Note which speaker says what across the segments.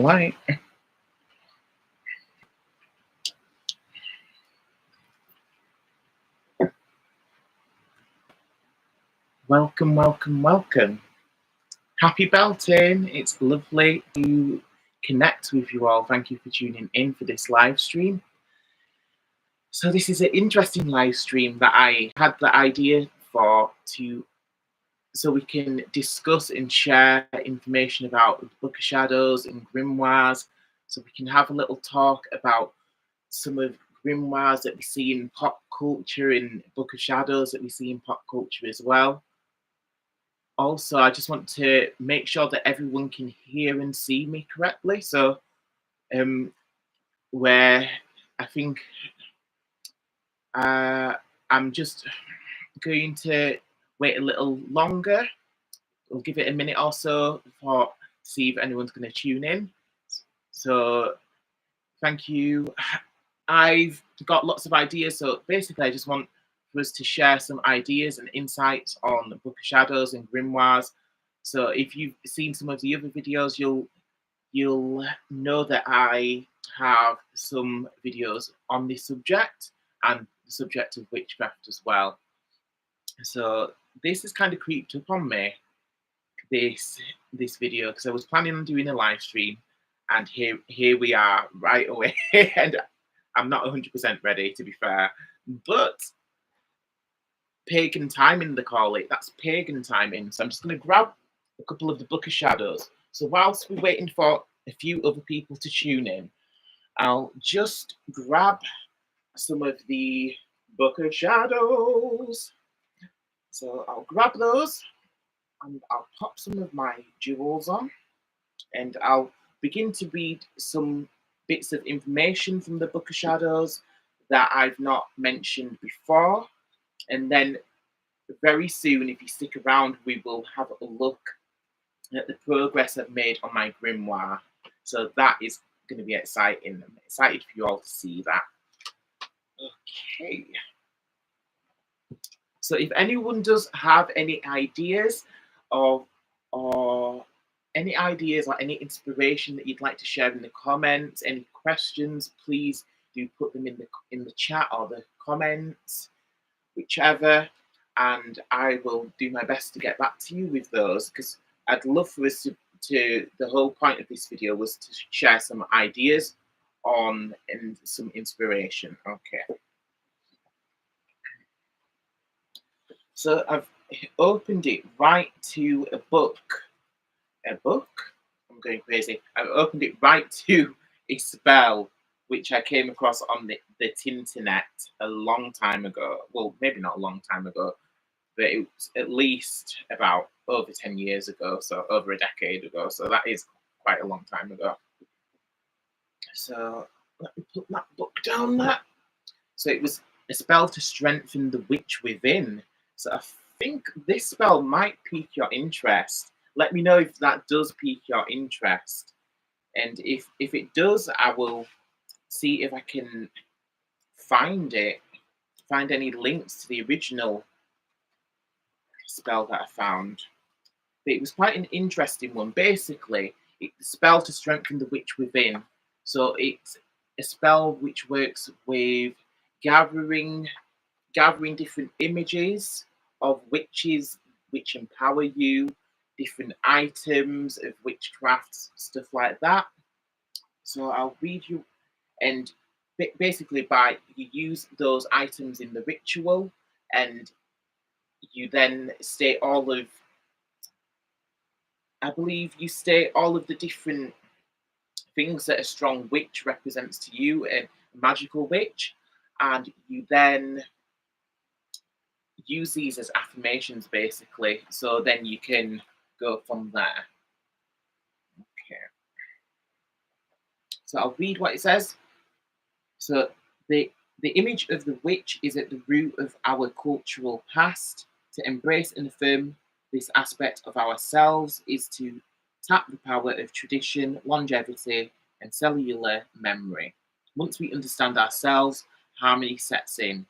Speaker 1: light. Welcome, welcome, welcome. Happy Beltane. It's lovely to connect with you all. Thank you for tuning in for this live stream. So this is an interesting live stream that I had the idea for so we can discuss and share information about the Book of Shadows and Grimoires. So we can have a little talk about some of Grimoires that we see in pop culture and Book of Shadows that we see in pop culture as well. Also, I just want to make sure that everyone can hear and see me correctly. So, where I think I'm just going to wait a little longer. We'll give it a minute or so to see if anyone's going to tune in. So, thank you. I've got lots of ideas. So basically, I just want for us to share some ideas and insights on the Book of Shadows and Grimoires. So if you've seen some of the other videos, you'll know that I have some videos on this subject and the subject of witchcraft as well. So this has kind of creeped up on me, this video, because I was planning on doing a live stream, and here we are right away. And I'm not 100% ready, to be fair, but pagan timing, they call it. That's pagan timing. So I'm just going to grab a couple of the Book of Shadows. So whilst we're waiting for a few other people to tune in, I'll just grab some of the Book of Shadows. So I'll grab those and I'll pop some of my jewels on, and I'll begin to read some bits of information from the Book of Shadows that I've not mentioned before. And then very soon, if you stick around, we will have a look at the progress I've made on my grimoire. So that is going to be exciting. I'm excited for you all to see that. Okay. So if anyone does have any ideas or any ideas or any inspiration that you'd like to share in the comments, any questions, please do put them in the chat or the comments, whichever, and I will do my best to get back to you with those, because I'd love for us to the whole point of this video was to share some ideas on and some inspiration. Okay. So I've opened it right to a book. A book? I'm going crazy. I've opened it right to a spell which I came across on the Tinternet a long time ago. Well, maybe not a long time ago, but it was at least about over 10 years ago, so over a decade ago. So that is quite a long time ago. So let me put that book down there. So it was a spell to strengthen the witch within. So I think this spell might pique your interest. Let me know if that does pique your interest. And if it does, I will see if I can find any links to the original spell that I found. But it was quite an interesting one. Basically, it's a spell to strengthen the witch within. So it's a spell which works with gathering different images of witches which empower you, different items of witchcraft, stuff like that. So I'll read you, and basically you use those items in the ritual, and you then state I believe you state all of the different things that a strong witch represents to you, a magical witch, and you then use these as affirmations, basically. So then you can go from there. Okay. So I'll read what it says. So the image of the witch is at the root of our cultural past. To embrace and affirm this aspect of ourselves is to tap the power of tradition, longevity, and cellular memory. Once we understand ourselves, harmony sets in.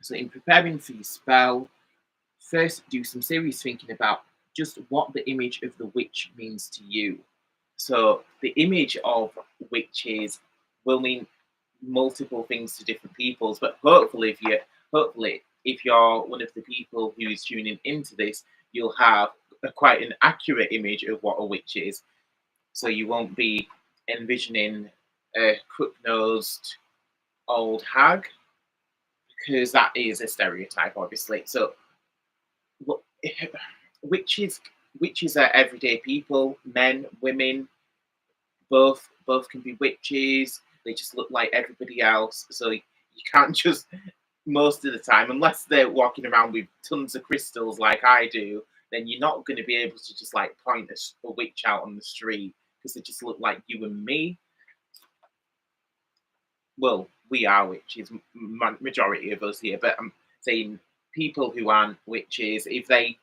Speaker 1: So in preparing for your spell, first do some serious thinking about just what the image of the witch means to you. So the image of witches will mean multiple things to different peoples, but hopefully if you're one of the people who is tuning into this, you'll have quite an accurate image of what a witch is. So you won't be envisioning a crook-nosed old hag, because that is a stereotype, obviously. So witches witches are everyday people, men, women, both can be witches. They just look like everybody else. So you can't just, most of the time, unless they're walking around with tons of crystals like I do, then you're not going to be able to just like point a witch out on the street, because they just look like you and me. Well, we are witches, majority of us here, but I'm saying people who aren't witches, if they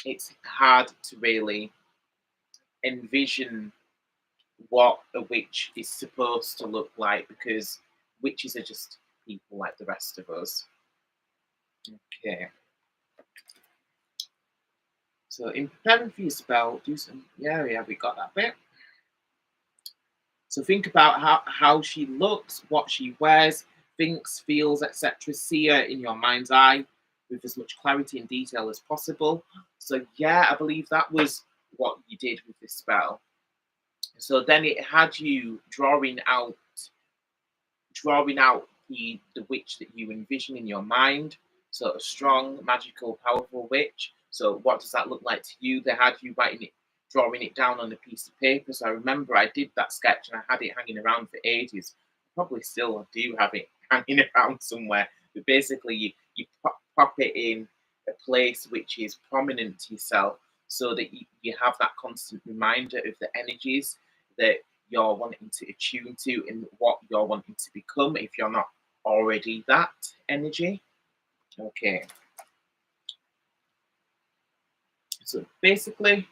Speaker 1: it's hard to really envision what a witch is supposed to look like, because witches are just people like the rest of us. Okay. So in preparing for your spell, do some, yeah, we got that bit. So think about how she looks, what she wears, thinks, feels, etc. See her in your mind's eye with as much clarity and detail as possible. So yeah, I believe that was what you did with this spell. So then it had you drawing out the witch that you envision in your mind. So a strong, magical, powerful witch. So what does that look like to you? They had you drawing it down on a piece of paper. So I remember I did that sketch and I had it hanging around for ages. Probably still do have it hanging around somewhere. But basically, you pop it in a place which is prominent to yourself, so that you have that constant reminder of the energies that you're wanting to attune to and what you're wanting to become if you're not already that energy. Okay. So basically,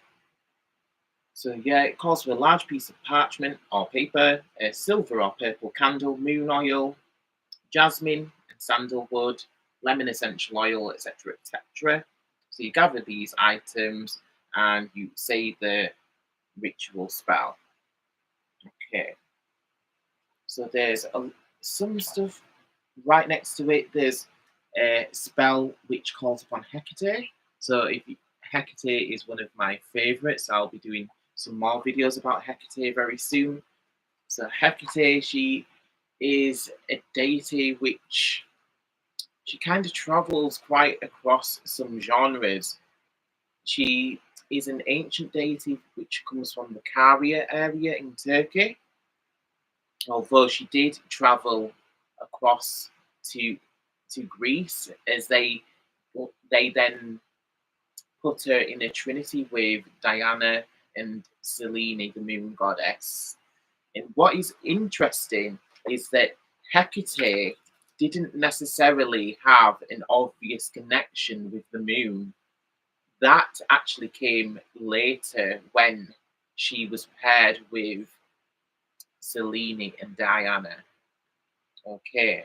Speaker 1: yeah, it calls for a large piece of parchment or paper, a silver or purple candle, moon oil, jasmine and sandalwood, lemon essential oil, etc., etc. So you gather these items and you say the ritual spell. Okay. So there's some stuff right next to it. There's a spell which calls upon Hecate. So Hecate is one of my favorites. I'll be doing some more videos about Hecate very soon. So Hecate, she is a deity which she kind of travels quite across some genres. She is an ancient deity which comes from the Caria area in Turkey, although she did travel across to Greece, as they then put her in a trinity with Diana and Selene, the moon goddess. And what is interesting is that Hecate didn't necessarily have an obvious connection with the moon. That actually came later when she was paired with Selene and Diana. Okay,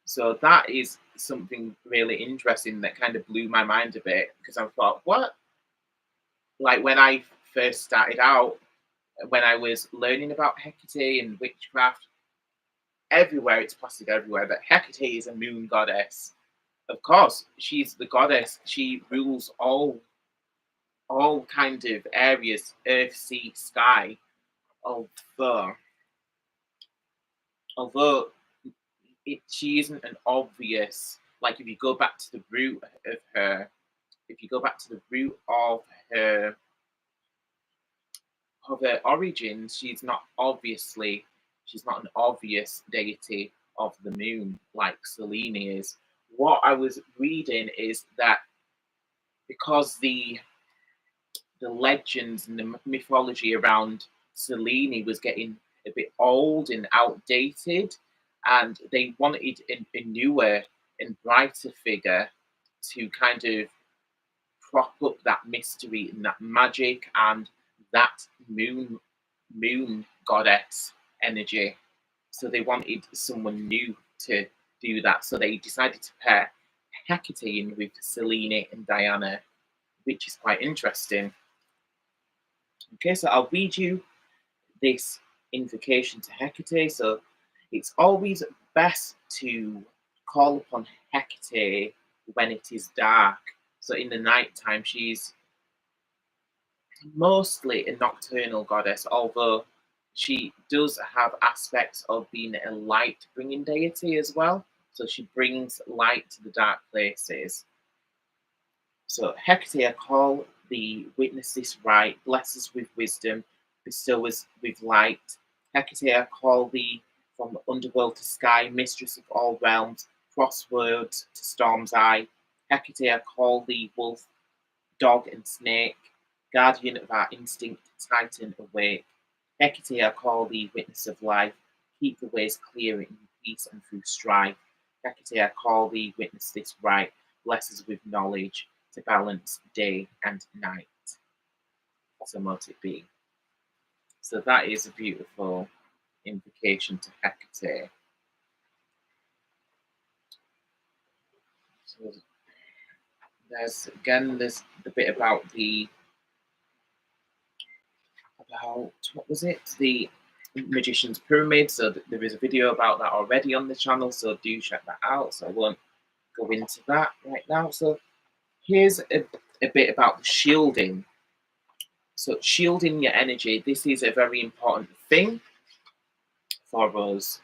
Speaker 1: so that is something really interesting that kind of blew my mind a bit, because I thought, what? Like when I first started out, when I was learning about Hecate and witchcraft, everywhere it's plastered everywhere that Hecate is a moon goddess. Of course, she's the goddess. She rules all kind of areas, earth, sea, sky. Although although she isn't an obvious, like if you go back to the root of her, if you go back to the root her of her origins, she's not an obvious deity of the moon like Selene is. What I was reading is that because the legends and the mythology around Selene was getting a bit old and outdated, and they wanted a newer and brighter figure to kind of prop up that mystery and that magic and that moon goddess energy. So they wanted someone new to do that. So they decided to pair Hecate in with Selene and Diana, which is quite interesting. Okay, so I'll read you this invocation to Hecate. So it's always best to call upon Hecate when it is dark. So in the night time, she's mostly a nocturnal goddess, although she does have aspects of being a light bringing deity as well. So she brings light to the dark places. So Hecate, I call thee, witness this rite, bless us with wisdom, bestow us with light. Hecate, I call thee from underworld to sky, mistress of all realms, crossword to storm's eye. Hecate, I call thee wolf, dog and snake, guardian of our instinct, titan awake. Hecate, I call thee witness of life, keep the ways clear in peace and through strife. Hecate, I call thee witness this rite, bless us with knowledge to balance day and night. So mote it be. So that is a beautiful invocation to Hecate. So there's the bit about what was it? The Magician's Pyramid. So there is a video about that already on the channel, so do check that out. So I won't go into that right now. So here's a bit about the shielding. So shielding your energy, this is a very important thing for us.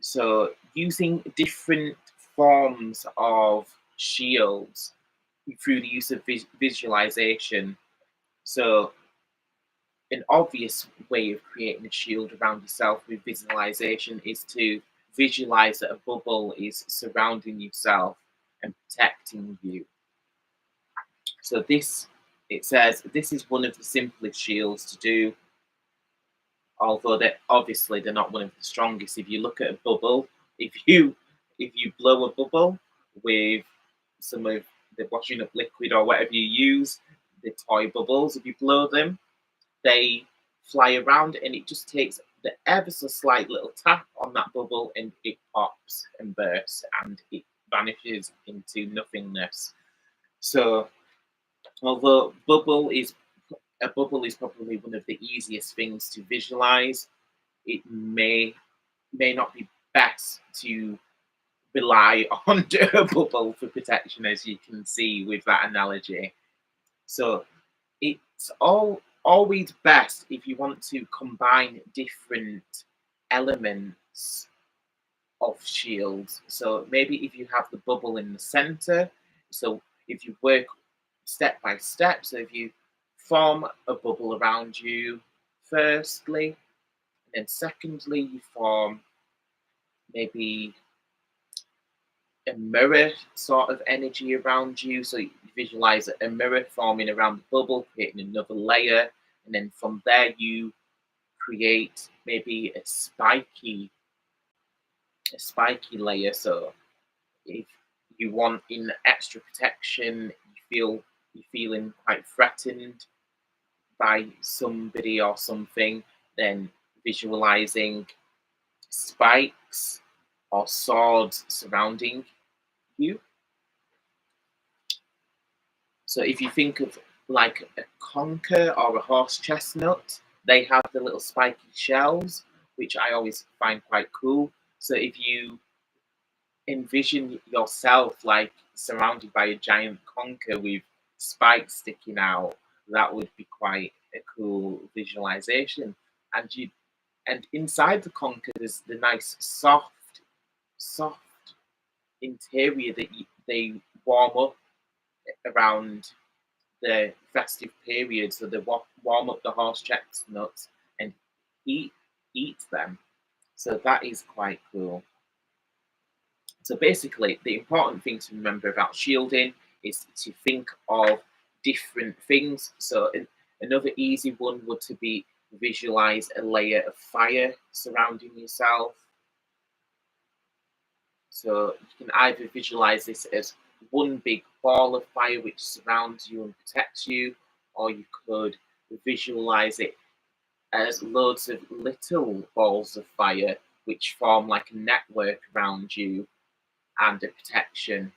Speaker 1: So using different forms of shields through the use of visualization. So an obvious way of creating a shield around yourself with visualization is to visualize that a bubble is surrounding yourself and protecting you. So it says this is one of the simplest shields to do, although they're not one of the strongest. If you look at a bubble, if you blow a bubble with some of the washing up liquid or whatever you use, the toy bubbles, if you blow them, they fly around and it just takes the ever so slight little tap on that bubble and it pops and bursts and it vanishes into nothingness. So although a bubble is probably one of the easiest things to visualize, it may not be best to rely on a bubble for protection, as you can see with that analogy. So it's always best if you want to combine different elements of shields. So maybe if you have the bubble in the center, so if you work step by step, so if you form a bubble around you firstly, and then secondly you form maybe a mirror sort of energy around you. So you visualize a mirror forming around the bubble, creating another layer, and then from there you create maybe a spiky layer. So if you want in extra protection, you're feeling quite threatened by somebody or something, then visualizing spikes or swords surrounding you. So if you think of like a conker or a horse chestnut, they have the little spiky shells, which I always find quite cool. So if you envision yourself like surrounded by a giant conker with spikes sticking out, that would be quite a cool visualization. And inside the conker there's the nice soft interior that they warm up around the festive period, so they warm up the horse chestnuts and eat them. So that is quite cool. So basically, the important thing to remember about shielding is to think of different things. So another easy one would to be visualize a layer of fire surrounding yourself. So you can either visualize this as one big ball of fire which surrounds you and protects you, or you could visualize it as loads of little balls of fire which form like a network around you and a protection.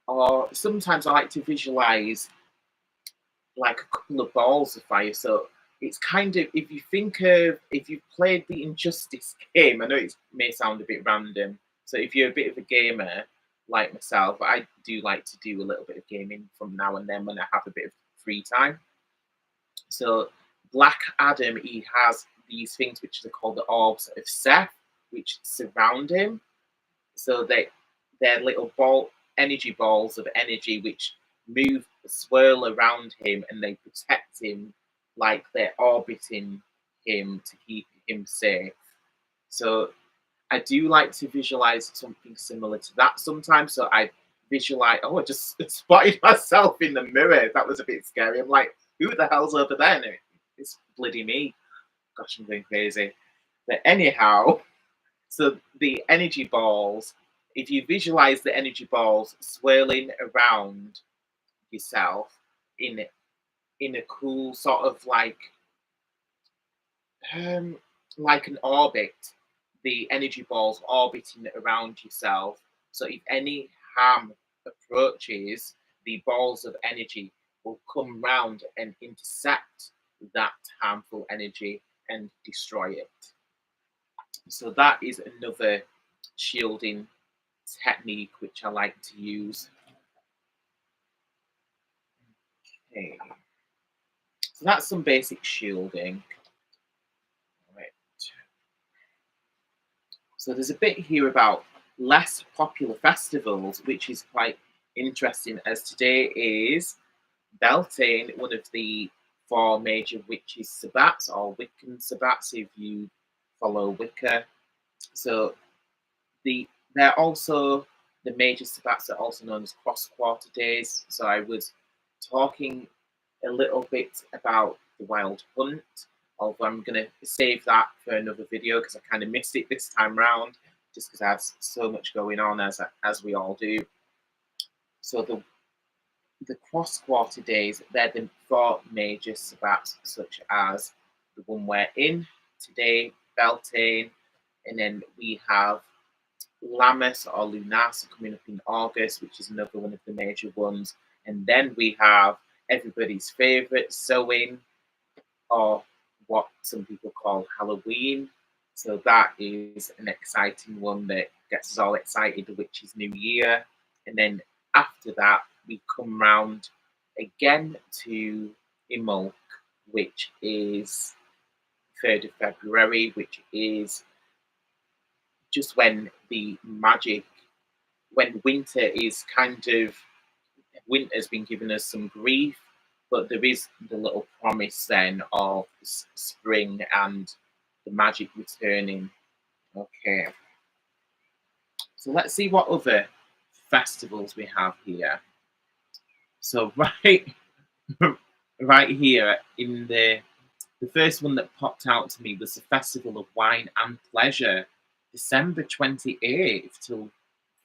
Speaker 1: Or sometimes I like to visualize like a couple of balls of fire. So it's kind of, if you think of, if you've played the Injustice game, I know it may sound a bit random. So if you're a bit of a gamer like myself, I do like to do a little bit of gaming from now and then when I have a bit of free time. So Black Adam, he has these things which are called the orbs of Seth, which surround him. So they're little energy balls of energy which move, swirl around him, and they protect him like they're orbiting him to keep him safe. So I do like to visualize something similar to that sometimes. So I visualize, oh, I just spotted myself in the mirror. That was a bit scary. I'm like, who the hell's over there? No, it's bloody me. Gosh, I'm going crazy. But anyhow, so the energy balls, if you visualize the energy balls swirling around yourself in a cool sort of like an orbit, the energy balls orbiting around yourself. So if any harm approaches, the balls of energy will come round and intercept that harmful energy and destroy it. So that is another shielding technique which I like to use. Okay. So that's some basic shielding. Right. So there's a bit here about less popular festivals, which is quite interesting, as today is Beltane, one of the 4 major witches' sabbats, or Wiccan sabbats if you follow Wicca. So they're also, the major sabbats are also known as cross-quarter days. So I was talking a little bit about the Wild Hunt, although I'm going to save that for another video because I kind of missed it this time round, just because I had so much going on, as we all do. So the cross-quarter days, they're the 4 major sabbats, such as the one we're in today, Beltane, and then we have Lammas or Lunas coming up in August, which is another one of the major ones. And then we have everybody's favourite, Samhain, or what some people call Halloween. So that is an exciting one that gets us all excited, which is New Year. And then after that, we come round again to Imbolc, which is 3rd of February, which is just when the magic, when winter is kind of, winter's been giving us some grief, but there is the little promise then of spring and the magic returning. Okay. So let's see what other festivals we have here. So right here in the first one that popped out to me was the Festival of Wine and Pleasure, December 28th till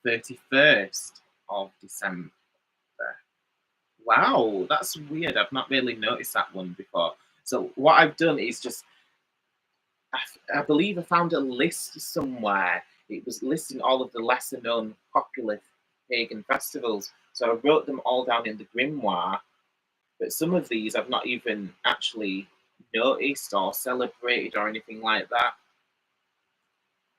Speaker 1: 31st of December. Wow, that's weird. I've not really noticed that one before. So what I've done is just, I believe I found a list somewhere. It was listing all of the lesser known popular pagan festivals. So I wrote them all down in the grimoire, but some of these I've not even actually noticed or celebrated or anything like that,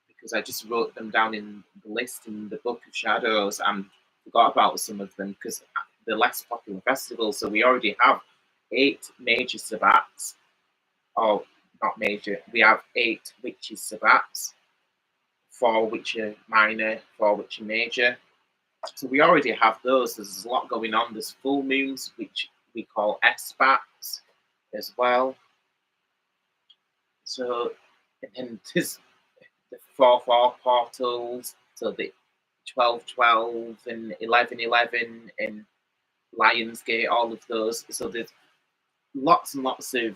Speaker 1: because I just wrote them down in the list in the Book of Shadows and forgot about some of them because the less popular festivals. So we already have 8 major sabbats, or not major, we have 8 witches sabbats, 4 which are minor, 4 which are major. So we already have those. There's a lot going on. There's full moons, which we call S-bats as well. So, and then there's the 4-4 portals, so the 12-12 and 11-11 and Lionsgate, all of those. So there's lots and lots of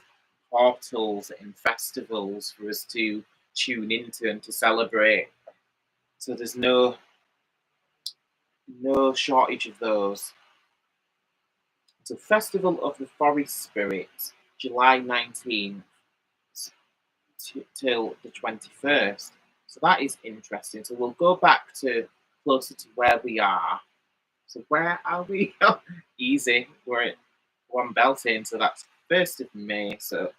Speaker 1: portals and festivals for us to tune into and to celebrate. So there's no shortage of those. So Festival of the Forest Spirits, July 19th till the 21st. So that is interesting. So we'll go back to closer to where we are. So where are we? Easy. We're at Beltane, so that's 1st of May. So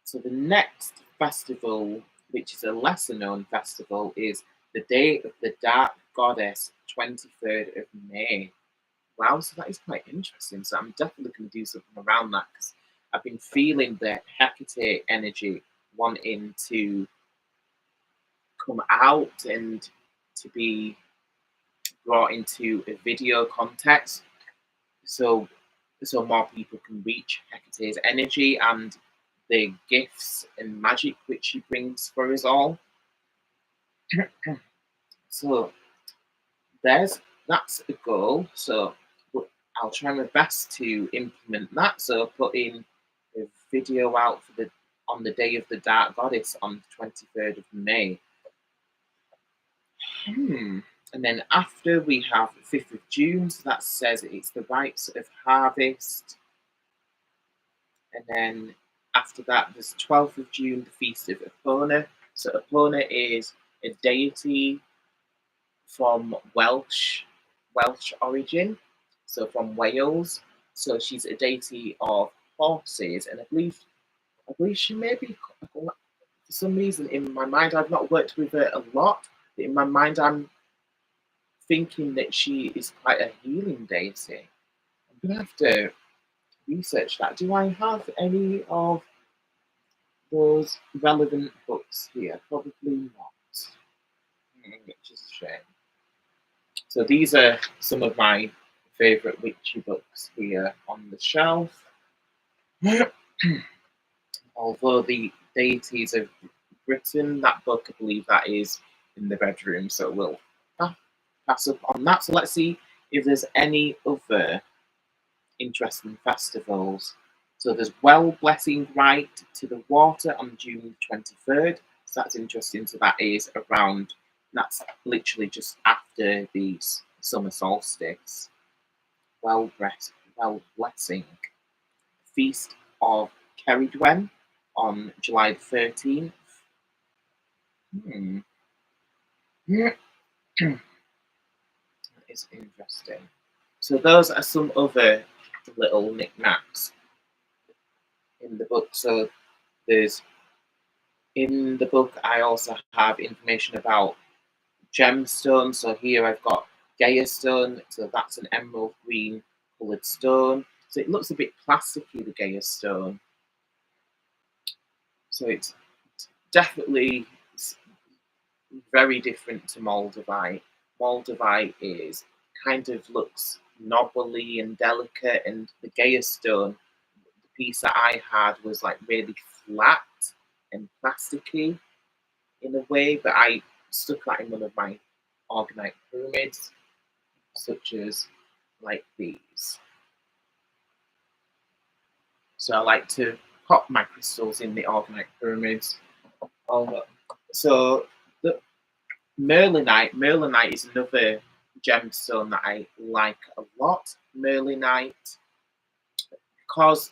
Speaker 1: So the next festival, which is a lesser known festival, is the Day of the Dark Goddess, 23rd of May. Wow, so that is quite interesting. So I'm definitely going to do something around that because I've been feeling the Hecate energy wanting to come out and to be brought into a video context. So more people can reach Hecate's energy and the gifts and magic which she brings for us all. So that's a goal. So I'll try my best to implement that. So putting a video out for on the Day of the Dark Goddess on the 23rd of May. And then after we have 5th of June, so that says it's the rites of harvest. And then after that, there's 12th of June, the Feast of Epona. So Epona is a deity from Welsh origin, so from Wales. So she's a deity of horses, and I believe she may be, for some reason in my mind, I've not worked with her a lot, but in my mind I'm thinking that she is quite a healing deity. I'm gonna have to research that. Do I have any of those relevant books here? Probably not, which is a shame. So these are some of my favourite witchy books here on the shelf. Although the Deities of Britain, that book, I believe that is in the bedroom, so we'll pass up on that. So let's see if there's any other interesting festivals. So there's Well Blessing Rite to the Water on June 23rd. So that's interesting. So that is around, that's literally just after the summer solstice. Well Blessing. Feast of Ceridwen on July 13th. That is interesting. So those are some other little knickknacks in the book. So there's, in the book, I also have information about gemstones. So here I've got Gaia stone. So that's an emerald green coloured stone. So it looks a bit plasticky, the Gaia stone. So it's definitely very different to Moldavite. Moldavite is kind of looks knobbly and delicate, and the Gaia stone, the piece that I had, was like really flat and plasticky in a way, but I stuck that in one of my organite pyramids, such as like these. So I like to pop my crystals in the organite pyramids. So the Merlinite is another gemstone that I like a lot. Merlinite, because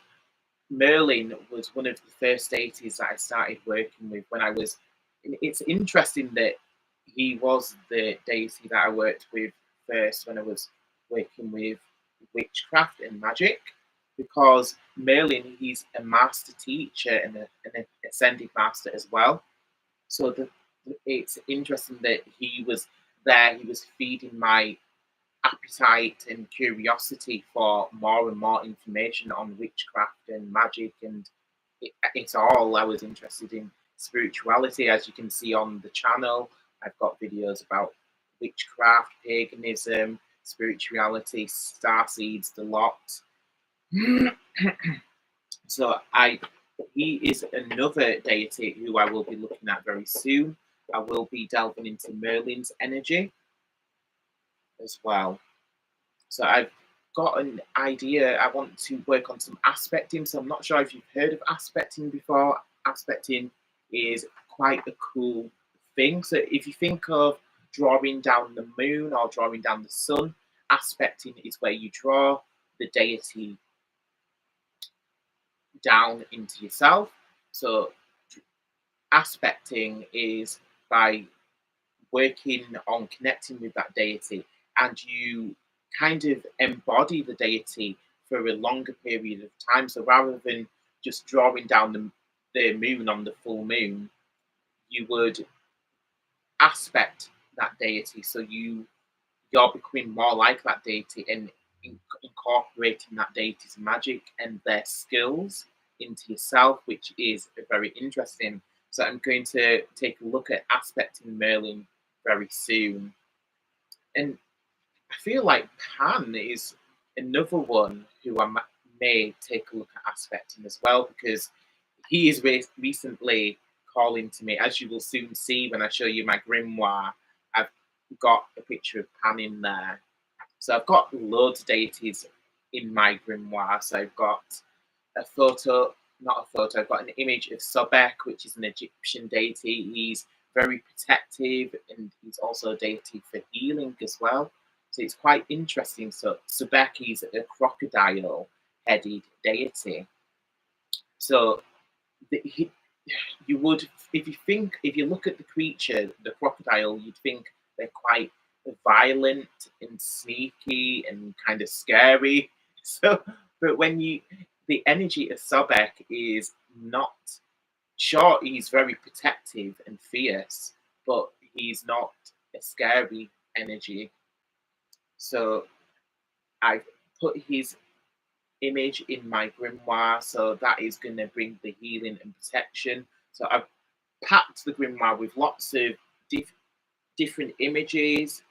Speaker 1: Merlin was one of the first deities that I started working with when I was. It's interesting that he was the deity that I worked with first when I was working with witchcraft and magic, because Merlin, he's a master teacher and an ascended master as well. So it's interesting that he was there, he was feeding my appetite and curiosity for more and more information on witchcraft and magic, and it's all, I was interested in spirituality. As you can see on the channel, I've got videos about witchcraft, paganism, spirituality, star seeds, the lot. So he is another deity who I will be looking at very soon. I will be delving into Merlin's energy as well. So I've got an idea. I want to work on some aspecting. So I'm not sure if you've heard of aspecting before. Aspecting is quite a cool thing. So if you think of drawing down the moon or drawing down the sun, aspecting is where you draw the deity down into yourself. So aspecting is by working on connecting with that deity, and you kind of embody the deity for a longer period of time. So rather than just drawing down the moon on the full moon, you would aspect that deity. So you're becoming more like that deity and incorporating that deity's magic and their skills into yourself, which is very interesting. So I'm going to take a look at aspecting Merlin very soon. And I feel like Pan is another one who I may take a look at aspecting as well, because he is recently calling to me. As you will soon see when I show you my grimoire, I've got a picture of Pan in there. So I've got loads of deities in my grimoire. So I've got a photo, not a photo, I've got an image of Sobek, which is an Egyptian deity. He's very protective and he's also a deity for healing as well. So it's quite interesting. So Sobek is a crocodile headed deity. So you would, if you look at the creature, the crocodile, you'd think they're quite violent and sneaky and kind of scary. So, but the energy of Sobek is not, sure, he's very protective and fierce, but he's not a scary energy. So I put his image in my grimoire, so that is going to bring the healing and protection. So I've packed the grimoire with lots of different images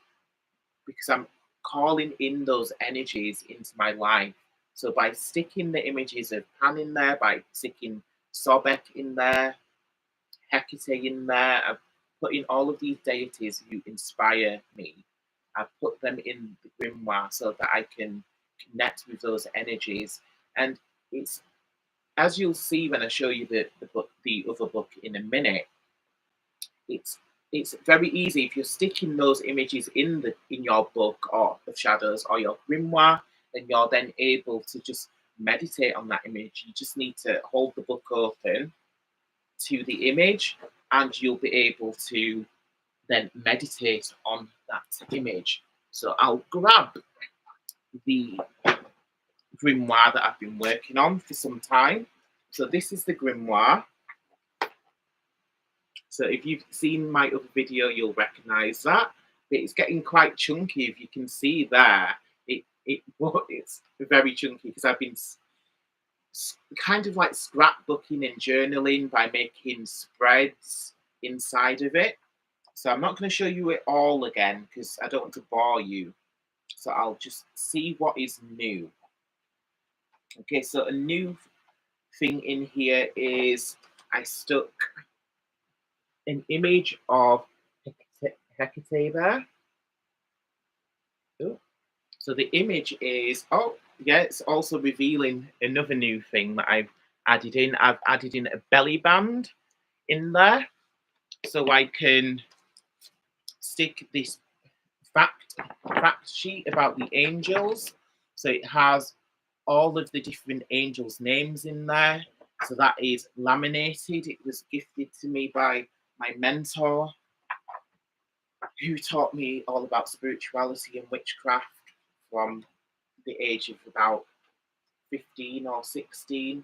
Speaker 1: because I'm calling in those energies into my life. So by sticking the images of Pan in there, by sticking Sobek in there, Hecate in there, I'm putting all of these deities who inspire me. I've put them in the grimoire so that I can connect with those energies. And it's, as you'll see when I show you the book, the other book in a minute, it's very easy if you're sticking those images in your book or of shadows or your grimoire, and you're then able to just meditate on that image. You just need to hold the book open to the image, and you'll be able to then meditate on that image. So I'll grab the grimoire that I've been working on for some time. So this is the grimoire. So if you've seen my other video, you'll recognize that. But it's getting quite chunky, if you can see there. It's very chunky because I've been kind of like scrapbooking and journaling by making spreads inside of it. So I'm not going to show you it all again because I don't want to bore you. So I'll just see what is new. Okay, so a new thing in here is I stuck an image of Hecate there. Oh. So the image is, oh yeah, it's also revealing another new thing that I've added in. I've added in a belly band in there, so I can stick this fact sheet about the angels. So it has all of the different angels' names in there. So that is laminated. It was gifted to me by my mentor, who taught me all about spirituality and witchcraft from the age of about 15 or 16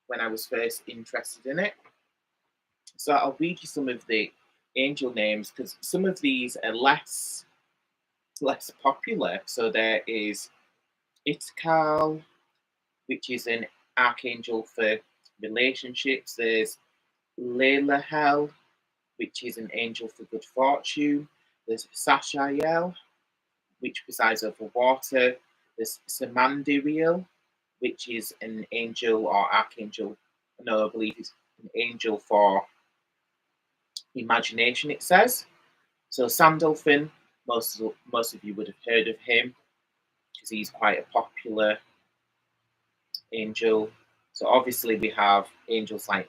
Speaker 1: when I was first interested in it. So I'll read you some of the angel names because some of these are less popular. So there is Itkal, which is an archangel for relationships. There's Leilahel, which is an angel for good fortune. There's Sashael, which presides over water. There's Samandiriel, which is an angel or archangel. No, I believe it's an angel for imagination, it says. So Sandalphon, most of you would have heard of him because he's quite a popular angel. So obviously we have angels like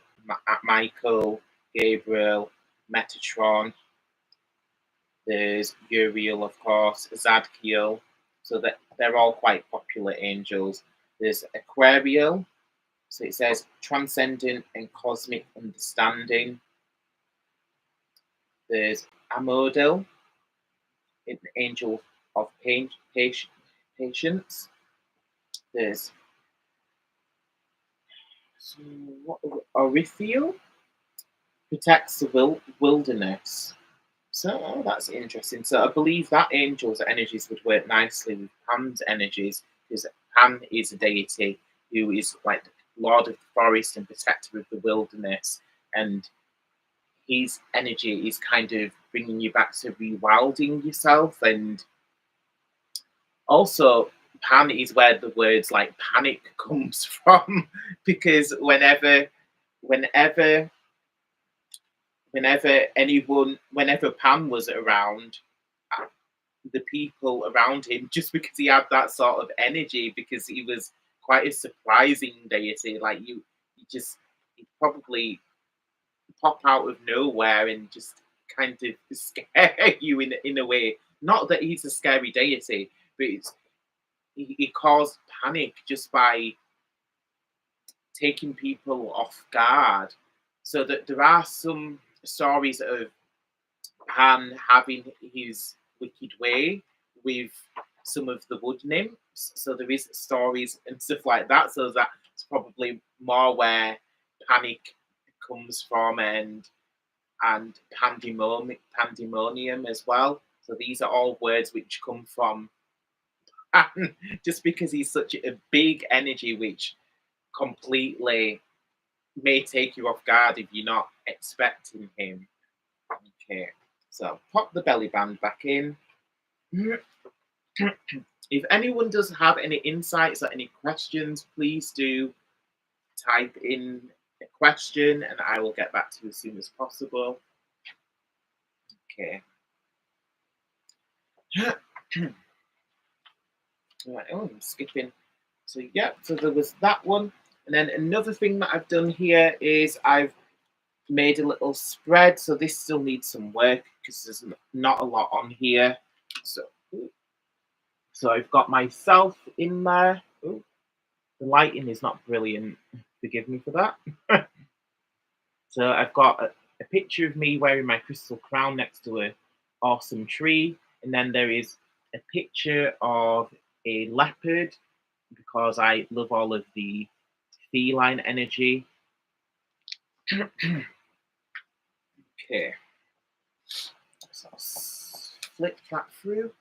Speaker 1: Michael, Gabriel, Metatron. There's Uriel, of course, Zadkiel. So that they're all quite popular angels. There's Aquariel. So it says transcendent and cosmic understanding. There's Amodil, an angel of patience. There's So what Orithio protects the wilderness. So that's interesting. So I believe that angel's energies would work nicely with Pan's energies, because Pan is a deity who is like the lord of the forest and protector of the wilderness, and his energy is kind of bringing you back to rewilding yourself. And also Pan is where the words like panic comes from, because whenever whenever Pan was around, the people around him, just because he had that sort of energy, because he was quite a surprising deity. Like you just he'd probably pop out of nowhere and just kind of scare you in a way. Not that he's a scary deity, but he caused panic just by taking people off guard. So that there are some stories of Pan having his wicked way with some of the wood nymphs. So there is stories and stuff like that. So that's probably more where panic comes from, and pandemonium as well. So these are all words which come from Pan, just because he's such a big energy, which completely may take you off guard if you're not expecting him. Okay, so pop the belly band back in. If anyone does have any insights or any questions, please do type in a question and I will get back to you as soon as possible. Okay. Right, oh, I'm skipping. So yeah, so there was that one. And then another thing that I've done here is I've made a little spread. So this still needs some work because there's not a lot on here. So I've got myself in there. Ooh, the lighting is not brilliant. Forgive me for that. So I've got a picture of me wearing my crystal crown next to a awesome tree. And then there is a picture of a leopard, because I love all of the feline energy. Okay. So I'll flip that through.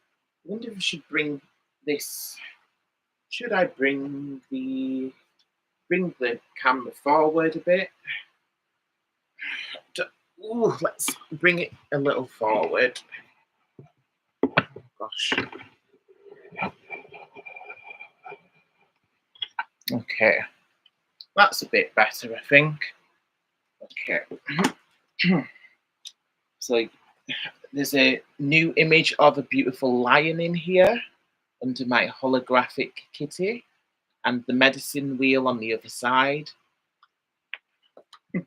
Speaker 1: I wonder if I should bring this. Should I bring the camera forward a bit? Ooh, let's bring it a little forward. Gosh. Okay. That's a bit better, I think. Okay. So there's a new image of a beautiful lion in here under my holographic kitty, and the medicine wheel on the other side. Are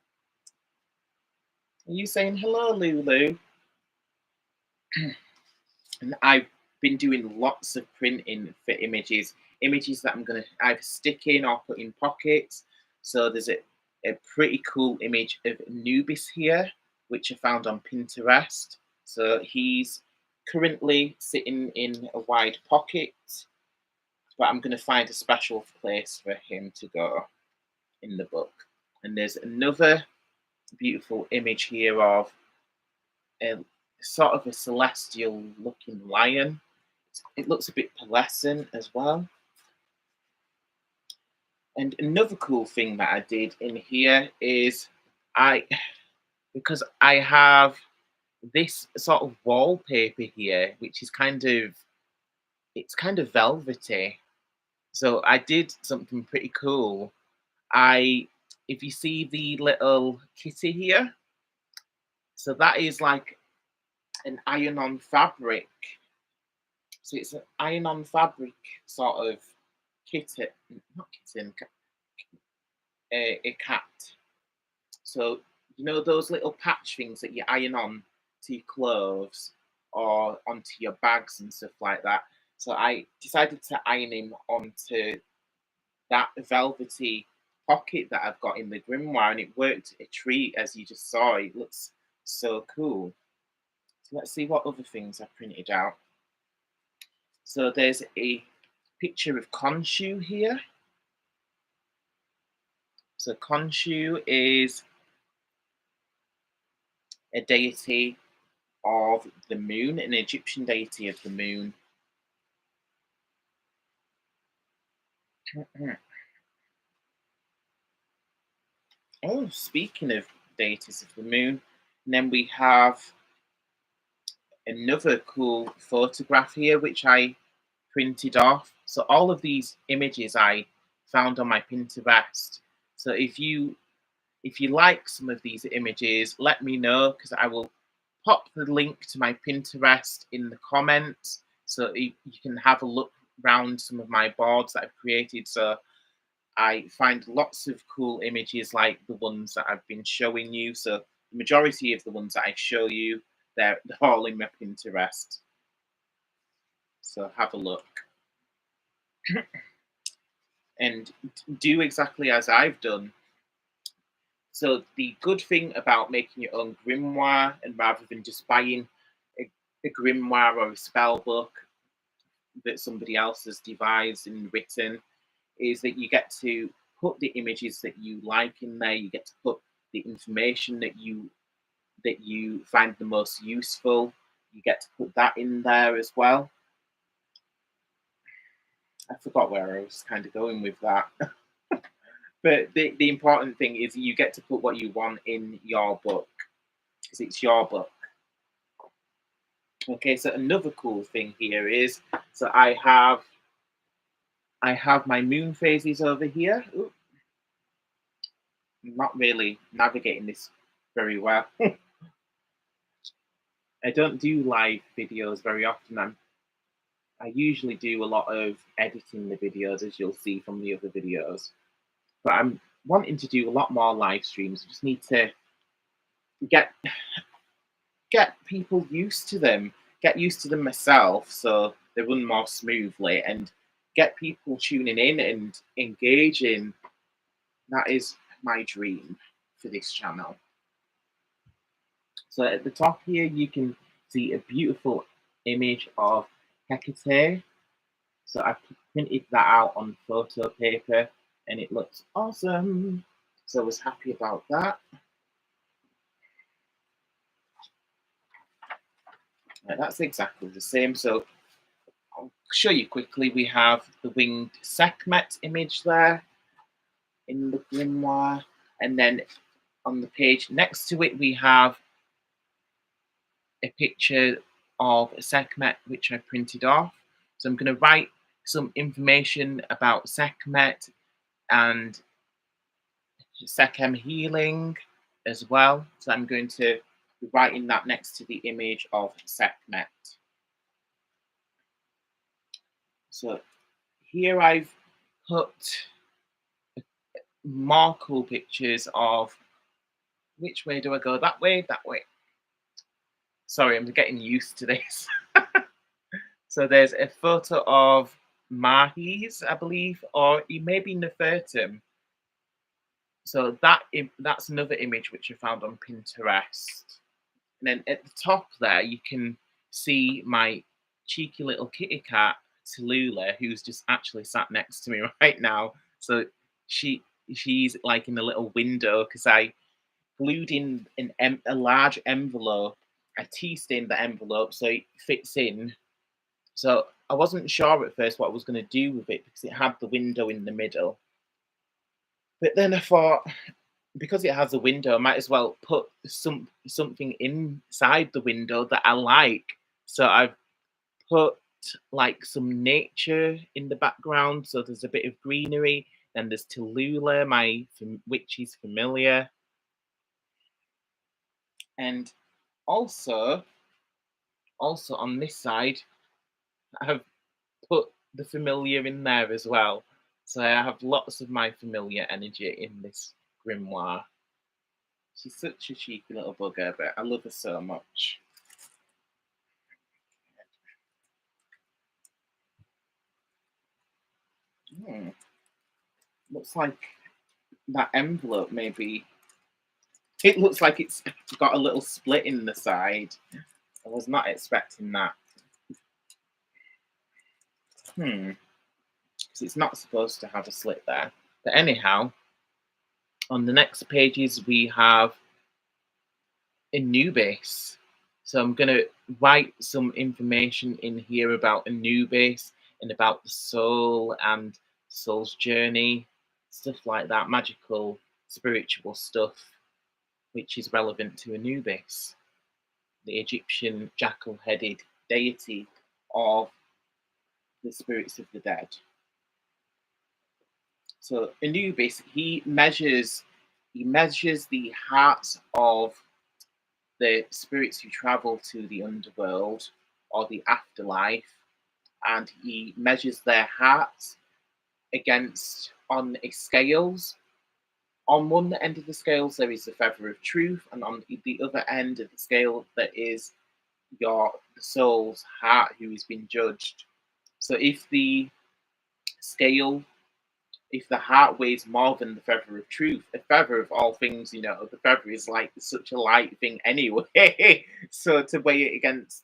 Speaker 1: you saying hello, Lulu? And I've been doing lots of printing for images that I'm going to either stick in or put in pockets. So there's a pretty cool image of Anubis here, which I found on Pinterest. So he's currently sitting in a wide pocket, but I'm going to find a special place for him to go in the book. And there's another beautiful image here of a sort of a celestial looking lion. It looks a bit pearlescent as well. And another cool thing that I did in here is because I have this sort of wallpaper here, which is it's kind of velvety. So I did something pretty cool. If you see the little kitty here, so that is like an iron-on fabric. So it's an iron-on fabric sort of kitten, not kitten, a cat. So you know those little patch things that you iron on to your clothes or onto your bags and stuff like that. So I decided to iron him onto that velvety pocket that I've got in the grimoire, and it worked a treat, as you just saw. It looks so cool. So let's see what other things I printed out. So there's a picture of Khonshu here. So Khonshu is a deity of the moon, an Egyptian deity of the moon. Oh, speaking of deities of the moon, and then we have another cool photograph here, which I printed off. So all of these images I found on my Pinterest. So if you like some of these images, let me know, because I will pop the link to my Pinterest in the comments, so you can have a look around some of my boards that I've created. So I find lots of cool images like the ones that I've been showing you. So the majority of the ones that I show you, they're all in my Pinterest. So have a look. And do exactly as I've done. So the good thing about making your own grimoire, and rather than just buying a grimoire or a spell book that somebody else has devised and written, is that you get to put the images that you like in there. You get to put the information that you find the most useful. You get to put that in there as well. I forgot where I was kind of going with that. But the important thing is you get to put what you want in your book, because it's your book. Okay, so another cool thing here is, so I have my moon phases over here. Ooh, I'm not really navigating this very well. I don't do live videos very often. I usually do a lot of editing the videos, as you'll see from the other videos. But I'm wanting to do a lot more live streams. I just need to get people used to them, get used to them myself, so they run more smoothly, and get people tuning in and engaging. That is my dream for this channel. So at the top here, you can see a beautiful image of Hecate. So I printed that out on photo paper, and it looks awesome. So I was happy about that. That's exactly the same. So I'll show you quickly. We have the winged Sekhmet image there in the grimoire, and then on the page next to it we have a picture of Sekhmet which I printed off. So I'm going to write some information about Sekhmet and Sekhem healing as well. So I'm going to be writing that next to the image of Sekhmet. So here I've put more cool pictures of, which way do I go? That way, that way. Sorry, I'm getting used to this. So there's a photo of Mahis, I believe, or it may be Nefertum. So that's another image which I found on Pinterest. And then at the top there, you can see my cheeky little kitty cat, Tallulah, who's just actually sat next to me right now. So she's like in a little window, because I glued in a large envelope. I tea-stained the envelope so it fits in. So I wasn't sure at first what I was going to do with it, because it had the window in the middle. But then I thought, because it has a window, I might as well put something inside the window that I like. So I've put like some nature in the background. So there's a bit of greenery, and there's Tallulah, my witch's familiar. And also on this side, I have put the familiar in there as well. So I have lots of my familiar energy in this grimoire. She's such a cheeky little bugger, but I love her so much. Looks like that envelope maybe. It looks like it's got a little split in the side. I was not expecting that. Because it's not supposed to have a slit there. But anyhow, On the next pages, we have Anubis. So I'm going to write some information in here about Anubis and about the soul and soul's journey, stuff like that, magical, spiritual stuff, which is relevant to Anubis, the Egyptian jackal-headed deity of the spirits of the dead. So Anubis, he measures the hearts of the spirits who travel to the underworld or the afterlife, and he measures their hearts against on a scales. On one end of the scales there is the feather of truth, and on the other end of the scale there is your soul's heart who is being judged. So if the scale, if the heart weighs more than the feather of truth, the feather of all things, you know, the feather is like such a light thing anyway. So to weigh it against,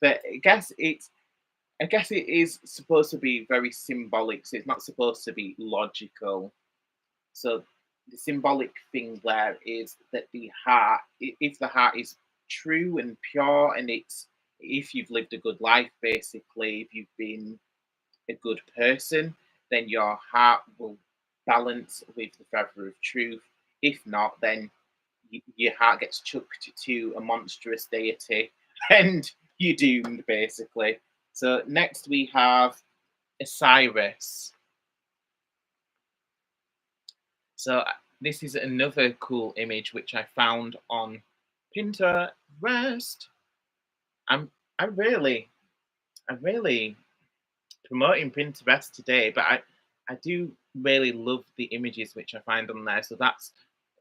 Speaker 1: but I guess it is supposed to be very symbolic, so it's not supposed to be logical. So the symbolic thing there is that the heart, if the heart is true and pure, and it's, if you've lived a good life, basically, if you've been a good person, then your heart will balance with the feather of truth. If not, then your heart gets chucked to a monstrous deity and you're doomed, basically. So next we have Osiris. So this is another cool image which I found on Pinterest. I'm I really promoting Pinterest today, but I do really love the images which I find on there. So that's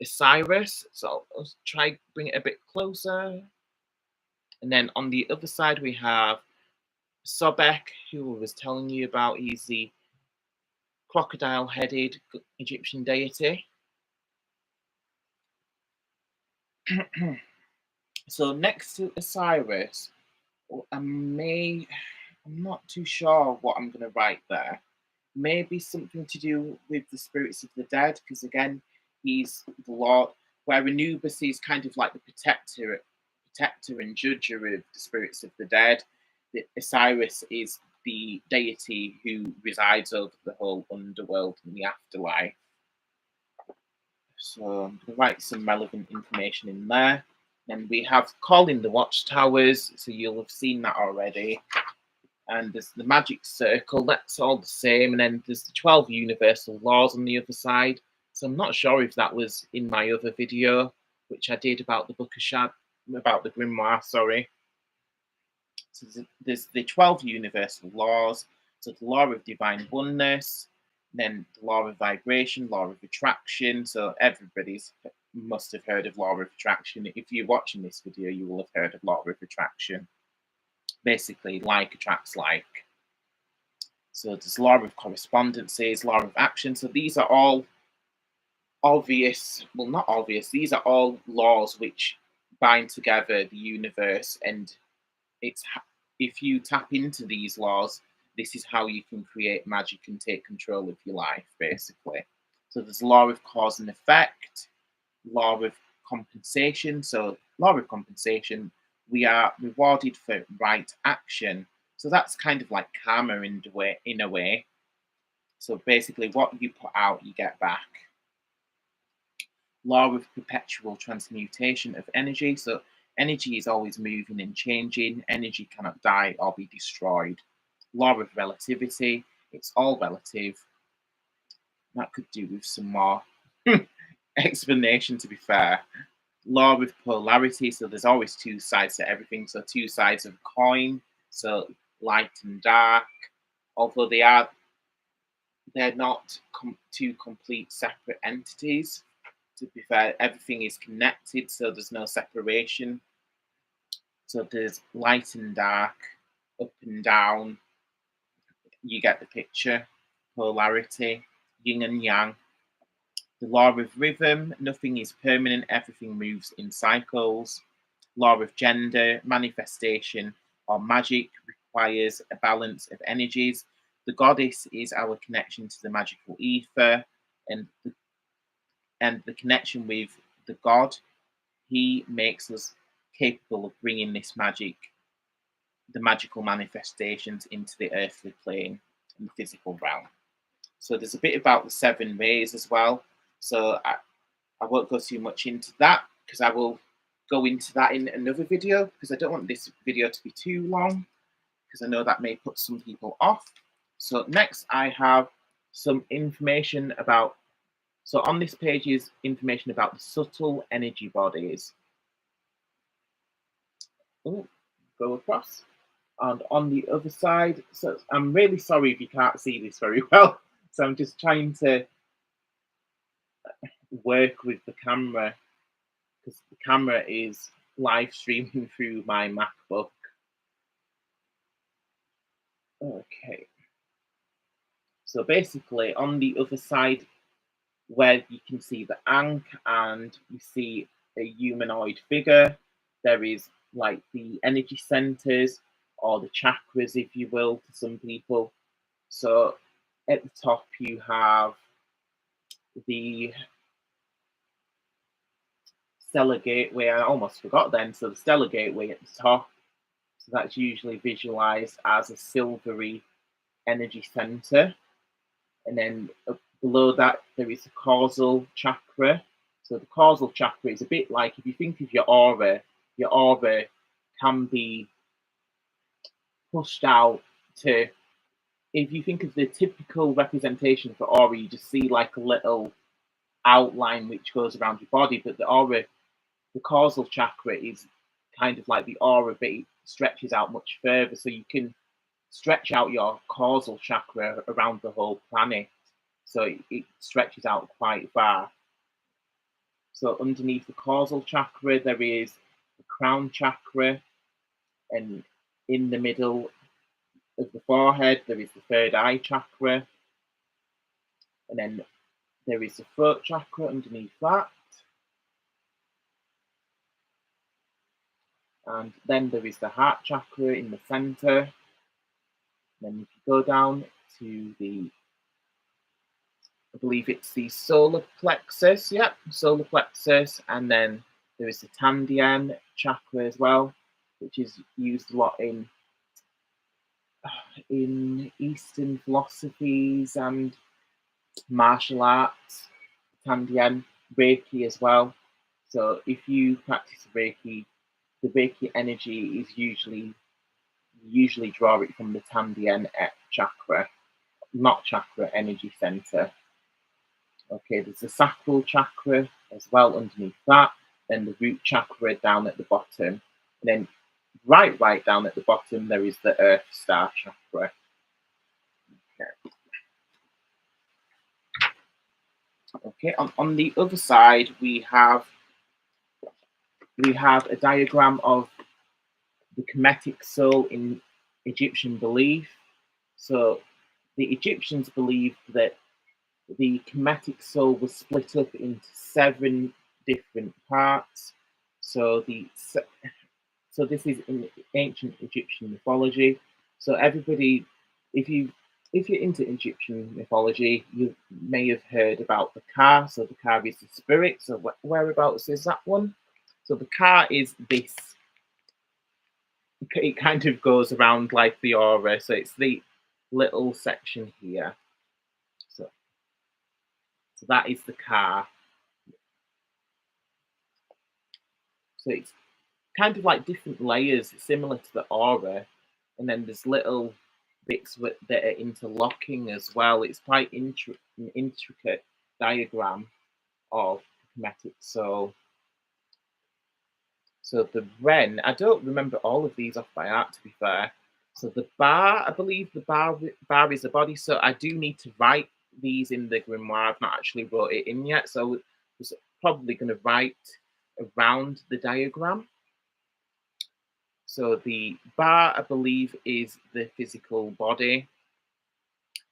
Speaker 1: Osiris. So I'll try bring it a bit closer. And then on the other side we have Sobek, who I was telling you about. He's the crocodile-headed Egyptian deity. So next to Osiris, I'm not too sure what I'm going to write there. Maybe something to do with the spirits of the dead, because again, he's the Lord. Where Anubis is kind of like the protector and judger of the spirits of the dead. The Osiris is the deity who resides over the whole underworld and the afterlife. So I'm going to write some relevant information in there. Then we have Calling the Watchtowers, so you'll have seen that already. And there's the magic circle, that's all the same. And then there's the 12 universal laws on the other side. So I'm not sure if that was in my other video, which I did about the Book of about the Grimoire, sorry. So there's the 12 universal laws. So the law of divine oneness, then the law of vibration, law of attraction. So everybody's must have heard of law of attraction. If you're watching this video, you will have heard of law of attraction. Basically, like attracts like. So there's law of correspondences, law of action. So these are all obvious, well, not obvious, these are all laws which bind together the universe, and it's, if you tap into these laws, this is how you can create magic and take control of your life, basically. So there's law of cause and effect, law of compensation. So law of compensation, we are rewarded for right action. So that's kind of like karma in a way. So basically what you put out, you get back. Law of perpetual transmutation of energy. So energy is always moving and changing. Energy cannot die or be destroyed. Law of relativity. It's all relative. That could do with some more explanation, to be fair. Law of polarity. So there's always two sides to everything. So two sides of a coin. So light and dark. Although they're not two complete separate entities. To be fair, everything is connected, so there's no separation. So there's light and dark, up and down. You get the picture. Polarity, yin and yang. The law of rhythm, nothing is permanent, everything moves in cycles. Law of gender, manifestation or magic requires a balance of energies. The goddess is our connection to the magical ether, and and the connection with the God, he makes us capable of bringing this magic, the magical manifestations, into the earthly plane and the physical realm. So there's a bit about the 7 rays as well. So I won't go too much into that, because I will go into that in another video, because I don't want this video to be too long, because I know that may put some people off. So next I have some information about, so on this page is information about the subtle energy bodies. Oh, go across. And on the other side, so I'm really sorry if you can't see this very well. So I'm just trying to work with the camera, because the camera is live streaming through my MacBook. Okay. So basically, on the other side, where you can see the ankh and you see a humanoid figure, there is like the energy centers, or the chakras, if you will, to some people. So at the top, you have the stellar gateway. I almost forgot then. So the stellar gateway at the top. So that's usually visualized as a silvery energy center. And then below that, there is a causal chakra. So the causal chakra is a bit like, if you think of your aura can be pushed out to, if you think of the typical representation for aura, you just see like a little outline which goes around your body, but the aura, the causal chakra is kind of like the aura, but it stretches out much further. So you can stretch out your causal chakra around the whole planet. So it stretches out quite far. So underneath the causal chakra, there is the crown chakra, and in the middle of the forehead, there is the third eye chakra, and then there is the throat chakra underneath that. And then there is the heart chakra in the center. Then if you go down to the, I believe it's the solar plexus, yep, solar plexus, and then there is the Tandian chakra as well, which is used a lot in Eastern philosophies and martial arts. Tandian, Reiki as well. So if you practice Reiki, the Reiki energy is usually draw it from the Tandian chakra, not chakra, energy center. Okay, there's the sacral chakra as well underneath that, then the root chakra down at the bottom, and then right down at the bottom there is the earth star chakra. Okay, on the other side we have a diagram of the Kemetic soul in Egyptian belief. So the Egyptians believed that the Kemetic soul was split up into 7 different parts. So this is in ancient Egyptian mythology. So everybody, if you're into Egyptian mythology, you may have heard about the Ka. So the Ka is the spirit. So whereabouts is that one? So the Ka is this. It kind of goes around like the aura. So it's the little section here. So that is the Ka. So it's kind of like different layers, similar to the aura, and then there's little bits that are interlocking as well. It's quite an intricate diagram of Kemetic soul. So the Ren, I don't remember all of these off by heart, to be fair. So the bar, I believe the bar is the body. So I do need to write these in the grimoire. I've not actually wrote it in yet, so I was probably going to write around the diagram. So the bar, I believe, is the physical body.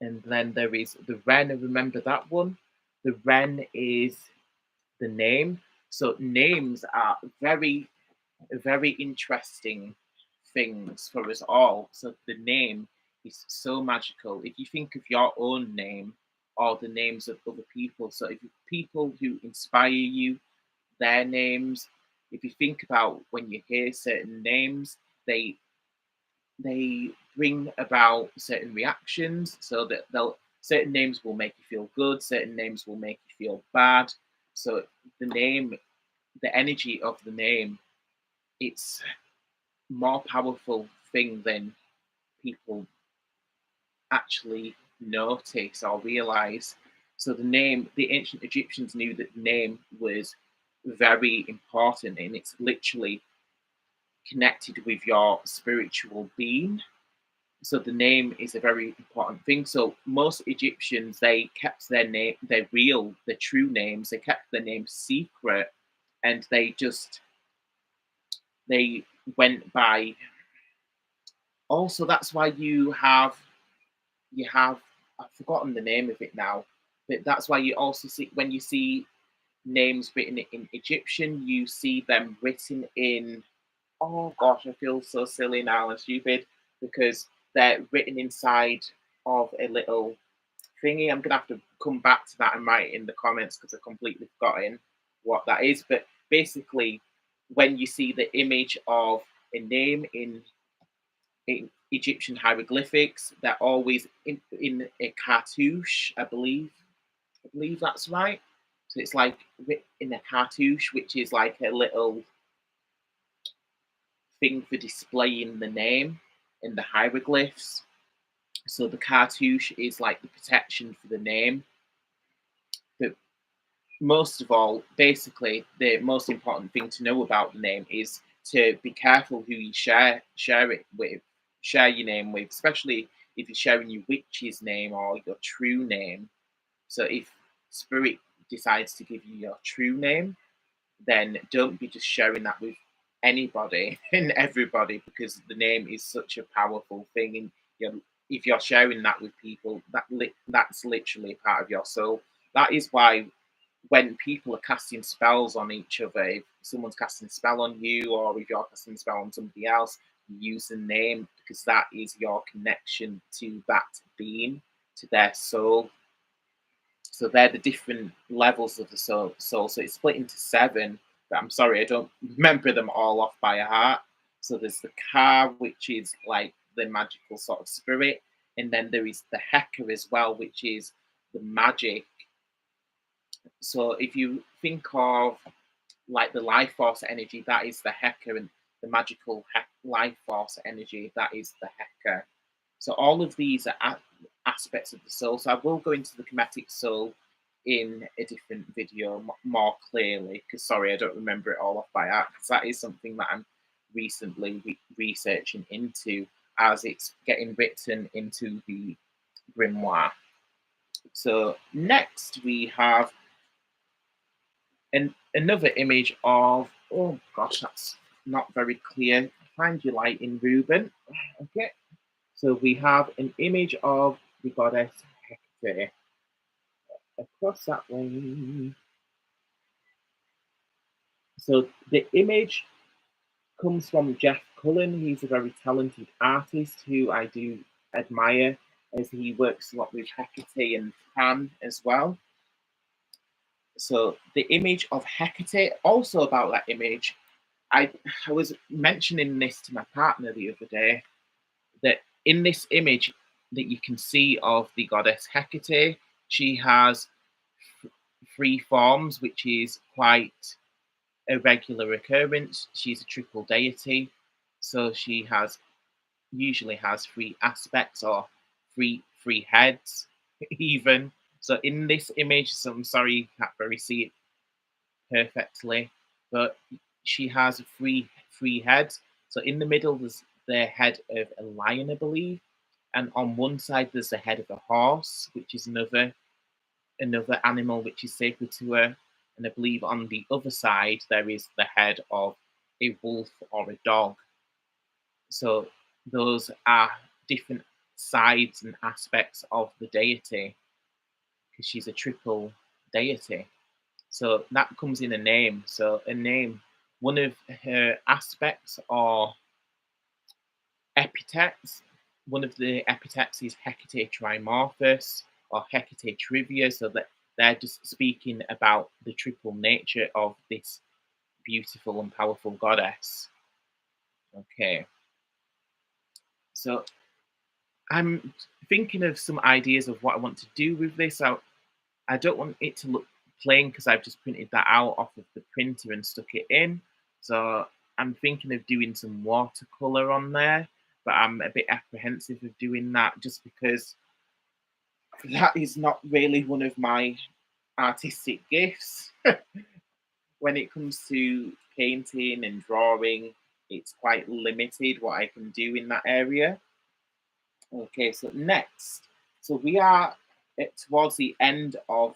Speaker 1: And then there is the Ren, I remember that one. The Ren is the name. So names are very interesting things for us all. So the name is so magical. If you think of your own name or the names of other people. So if people who inspire you, their names, if you think about when you hear certain names, they bring about certain reactions, so that certain names will make you feel good, certain names will make you feel bad. So the name, the energy of the name, it's more powerful thing than people actually notice or realize. So the name, the ancient Egyptians knew that the name was very important, and it's literally connected with your spiritual being. So the name is a very important thing. So most Egyptians, they kept their name, their true names, they kept their names secret, and they went by. Also, that's why you have I've forgotten the name of it now, but that's why you also see, when you see names written in Egyptian, you see them written in, oh gosh, I feel so silly now and stupid, because they're written inside of a little thingy. I'm gonna have to come back to that and write it in the comments because I've completely forgotten what that is. But basically, when you see the image of a name in Egyptian hieroglyphics, they're always in a cartouche, I believe. I believe that's right. So it's like in a cartouche, which is like a little thing for displaying the name in the hieroglyphs. So the cartouche is like the protection for the name. But most of all, basically, the most important thing to know about the name is to be careful who you share it with, share your name with, especially if you're sharing your witch's name or your true name. So if spirit decides to give you your true name, then don't be just sharing that with anybody and everybody, because the name is such a powerful thing. And if you're sharing that with people, that's literally part of your soul. That is why when people are casting spells on each other, if someone's casting a spell on you, or if you're casting a spell on somebody else, you use the name, because that is your connection to that being, to their soul. So they're the different levels of the soul. So it's split into 7, but I'm sorry, I don't remember them all off by heart. So there's the Ka, which is like the magical sort of spirit, and then there is the Heka as well, which is the magic. So if you think of like the life force energy, that is the Heka, and the magical life force energy, that is the Heka. So all of these are aspects of the soul. So I will go into the Kemetic soul in a different video more clearly, because sorry, I don't remember it all off by heart, because that is something that I'm recently researching into as it's getting written into the grimoire. So next we have another image of, oh gosh, that's not very clear. Find your light in Reuben. Okay. So we have an image of the goddess Hecate. Across that way. So the image comes from Jeff Cullen. He's a very talented artist who I do admire, as he works a lot with Hecate and Pan as well. So the image of Hecate, also about that image, I was mentioning this to my partner the other day, that in this image that you can see of the goddess Hecate, she has 3 forms, which is quite a regular occurrence. She's a triple deity, so she usually has 3 aspects, or three heads even. So in this image, so I'm sorry you can't very see it perfectly, but she has three heads. So in the middle there's the head of a lion, I believe, and on one side there's the head of a horse, which is another animal which is sacred to her, and I believe on the other side there is the head of a wolf or a dog. So those are different sides and aspects of the deity, because she's a triple deity. So that comes in a name. So a name, one of her aspects or epithets, one of the epithets is Hecate Trimorphos, or Hecate trivia, so that they're just speaking about the triple nature of this beautiful and powerful goddess. Okay, so I'm thinking of some ideas of what I want to do with this. I don't want it to look plain because I've just printed that out off of the printer and stuck it in. So I'm thinking of doing some watercolor on there, but I'm a bit apprehensive of doing that just because that is not really one of my artistic gifts. When it comes to painting and drawing, it's quite limited what I can do in that area. Okay, so next, so we are towards the end of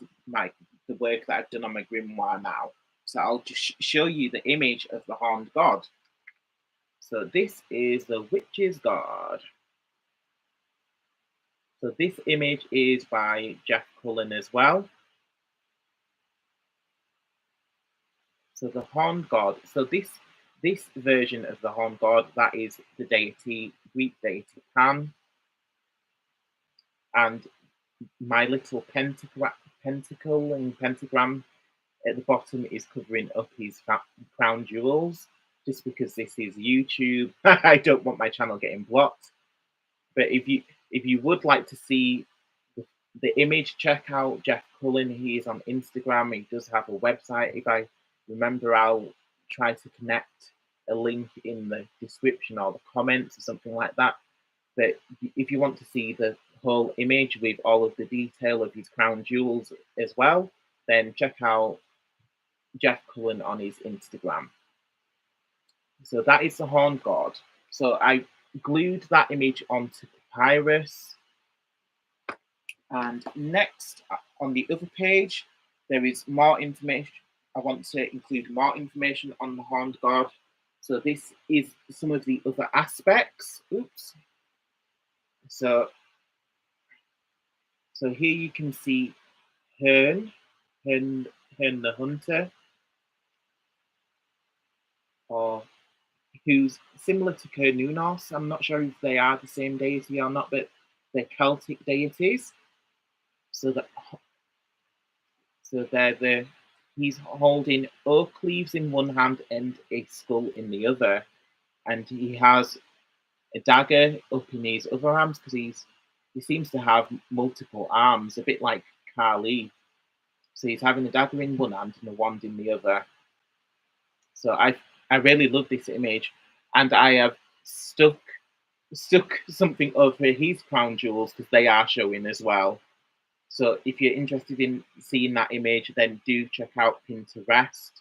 Speaker 1: the work that I've done on my grimoire now. So I'll just show you the image of the horned god. So this is the witch's god. So this image is by Jeff Cullen as well. So the horned god. So this version of the horned god, that is the deity, Greek deity Pan. And my little pentacle and pentagram at the bottom is covering up his crown jewels, just because this is YouTube. I don't want my channel getting blocked. But if you would like to see the image, check out Jeff Cullen. He is on Instagram. He does have a website. If I remember, I'll try to connect a link in the description or the comments or something like that. But if you want to see the whole image with all of the detail of his crown jewels as well, then check out Jeff Cullen on his Instagram. So that is the horned god. So I glued that image onto papyrus. And next, on the other page, there is more information. I want to include more information on the horned god. So this is some of the other aspects. Oops. So here you can see Herne the hunter, or who's similar to Cernunnos. I'm not sure if they are the same deity or not, but they're Celtic deities. So he's holding oak leaves in one hand and a skull in the other, and he has a dagger up in his other arms because he seems to have multiple arms, a bit like Kali. So he's having a dagger in one hand and a wand in the other. So I really love this image, and I have stuck something over his crown jewels because they are showing as well. So if you're interested in seeing that image, then do check out Pinterest,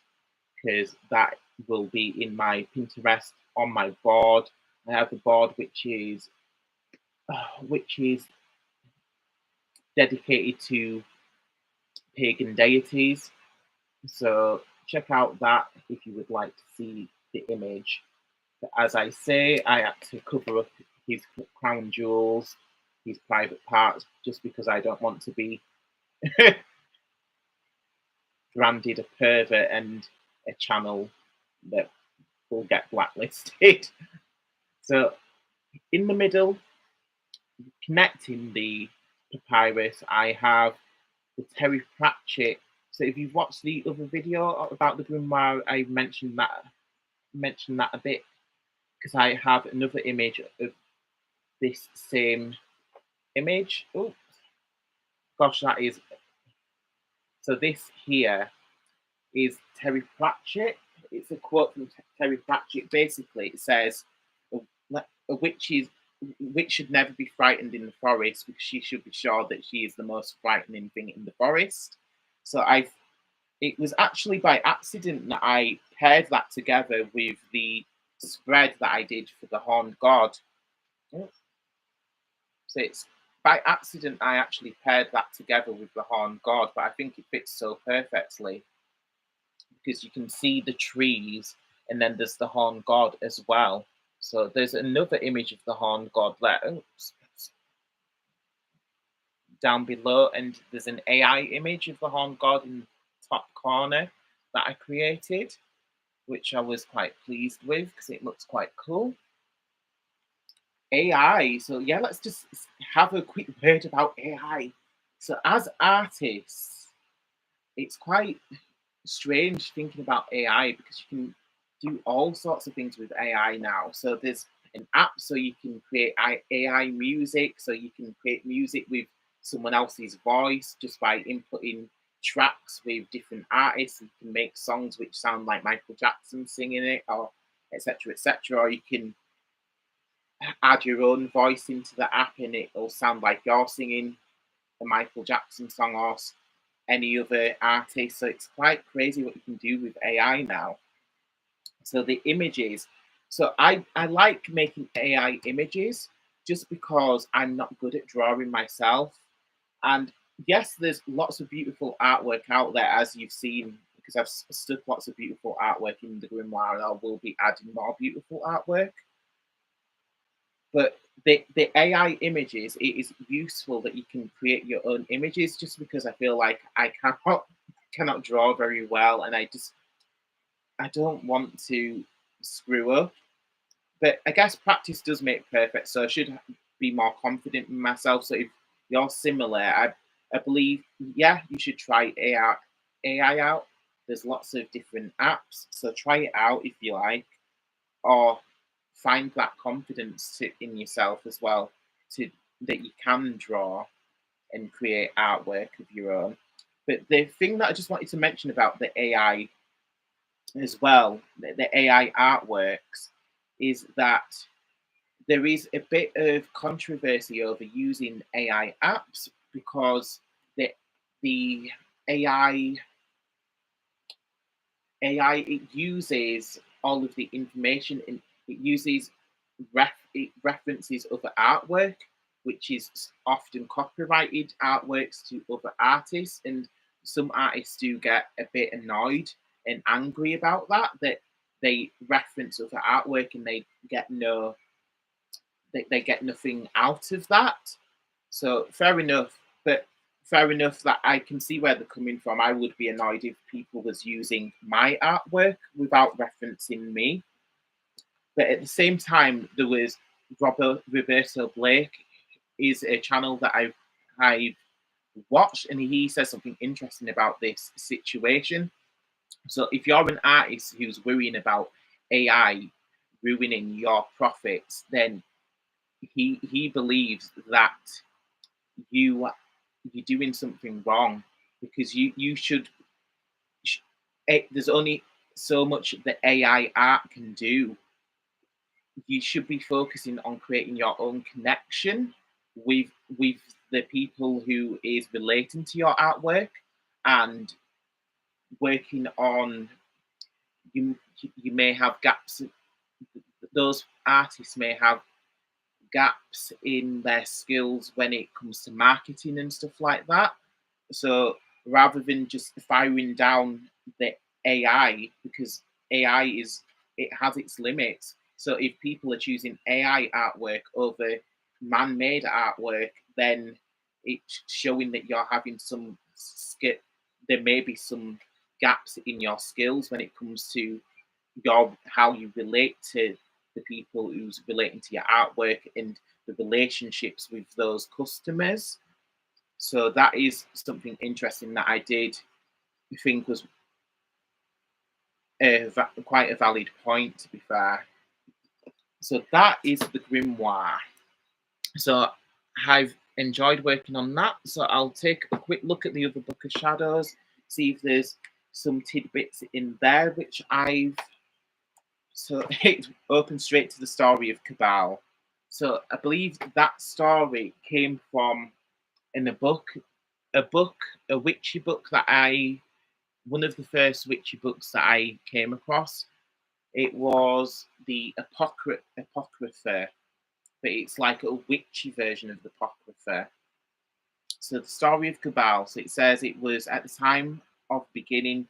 Speaker 1: because that will be in my Pinterest on my board. I have a board which is dedicated to pagan deities. So check out that if you would like to see the image. But as I say, I had to cover up his crown jewels, his private parts, just because I don't want to be branded a pervert and a channel that will get blacklisted. So in the middle, connecting the papyrus, I have the Terry Pratchett. So if you've watched the other video about the grimoire, I mentioned that a bit, because I have another image of this same image. Oh gosh, that is. So this here is Terry Pratchett. It's a quote from Terry Pratchett. Basically, it says, "A witch should never be frightened in the forest because she should be sure that she is the most frightening thing in the forest." So it was actually by accident that I paired that together with the spread that I did for the horned god. So it's by accident I actually paired that together with the horned god, but I think it fits so perfectly because you can see the trees and then there's the horned god as well. So there's another image of the horned god there. Oops. Down below, and there's an AI image of the horned god in the top corner that I created, which I was quite pleased with because it looks quite cool. AI. So yeah, let's just have a quick word about AI. So as artists, it's quite strange thinking about AI because you can do all sorts of things with AI now. So there's an app so you can create AI music, so you can create music with someone else's voice just by inputting tracks with different artists. You can make songs which sound like Michael Jackson singing it, or etc. etc. Or you can add your own voice into the app and it'll sound like you're singing a Michael Jackson song or any other artist. So it's quite crazy what you can do with AI now. So the images. So I like making AI images just because I'm not good at drawing myself. And yes, there's lots of beautiful artwork out there, as you've seen, because I've stuck lots of beautiful artwork in the grimoire, and I will be adding more beautiful artwork. But the AI images, it is useful that you can create your own images just because I feel like I cannot draw very well, and I don't want to screw up. But I guess practice does make perfect, so I should be more confident in myself. So if you're similar, I believe, yeah, you should try AI out. There's lots of different apps, so try it out if you like, or find that confidence in yourself as well, to that you can draw and create artwork of your own. But the thing that I just wanted to mention about the AI as well, the AI artworks, is that there is a bit of controversy over using AI apps because the AI, it uses all of the information and it uses it references other artwork, which is often copyrighted artworks to other artists, and some artists do get a bit annoyed and angry about that they reference other artwork and they get nothing out of that. So fair enough, but fair enough that I can see where they're coming from. I would be annoyed if people was using my artwork without referencing me. But at the same time, there was Roberto Blake is a channel that I've watched, and he says something interesting about this situation. So if you're an artist who's worrying about AI ruining your profits, then he believes that you you're doing something wrong because you should. There's only so much that AI art can do. You should be focusing on creating your own connection with with the people who is relating to your artwork and working on you may have gaps. Those artists may have gaps in their skills when it comes to marketing and stuff like that. So rather than just firing down the AI, because AI is it has its limits. So if people are choosing AI artwork over man-made artwork, then it's showing that you're having some skill. There may be some gaps in your skills when it comes to your how you relate to the people who's relating to your artwork and the relationships with those customers. So that is something interesting that I did think was quite a valid point, to be fair. So that is the grimoire. So I've enjoyed working on that. So I'll take a quick look at the other book of shadows, see if there's some tidbits in there which I've. So it opens straight to the story of Cabal. So I believe that story came from in a witchy book that one of the first witchy books that I came across. It was the Apocrypha, but it's like a witchy version of the Apocrypha. So the story of Cabal. So it says it was at the time of beginning,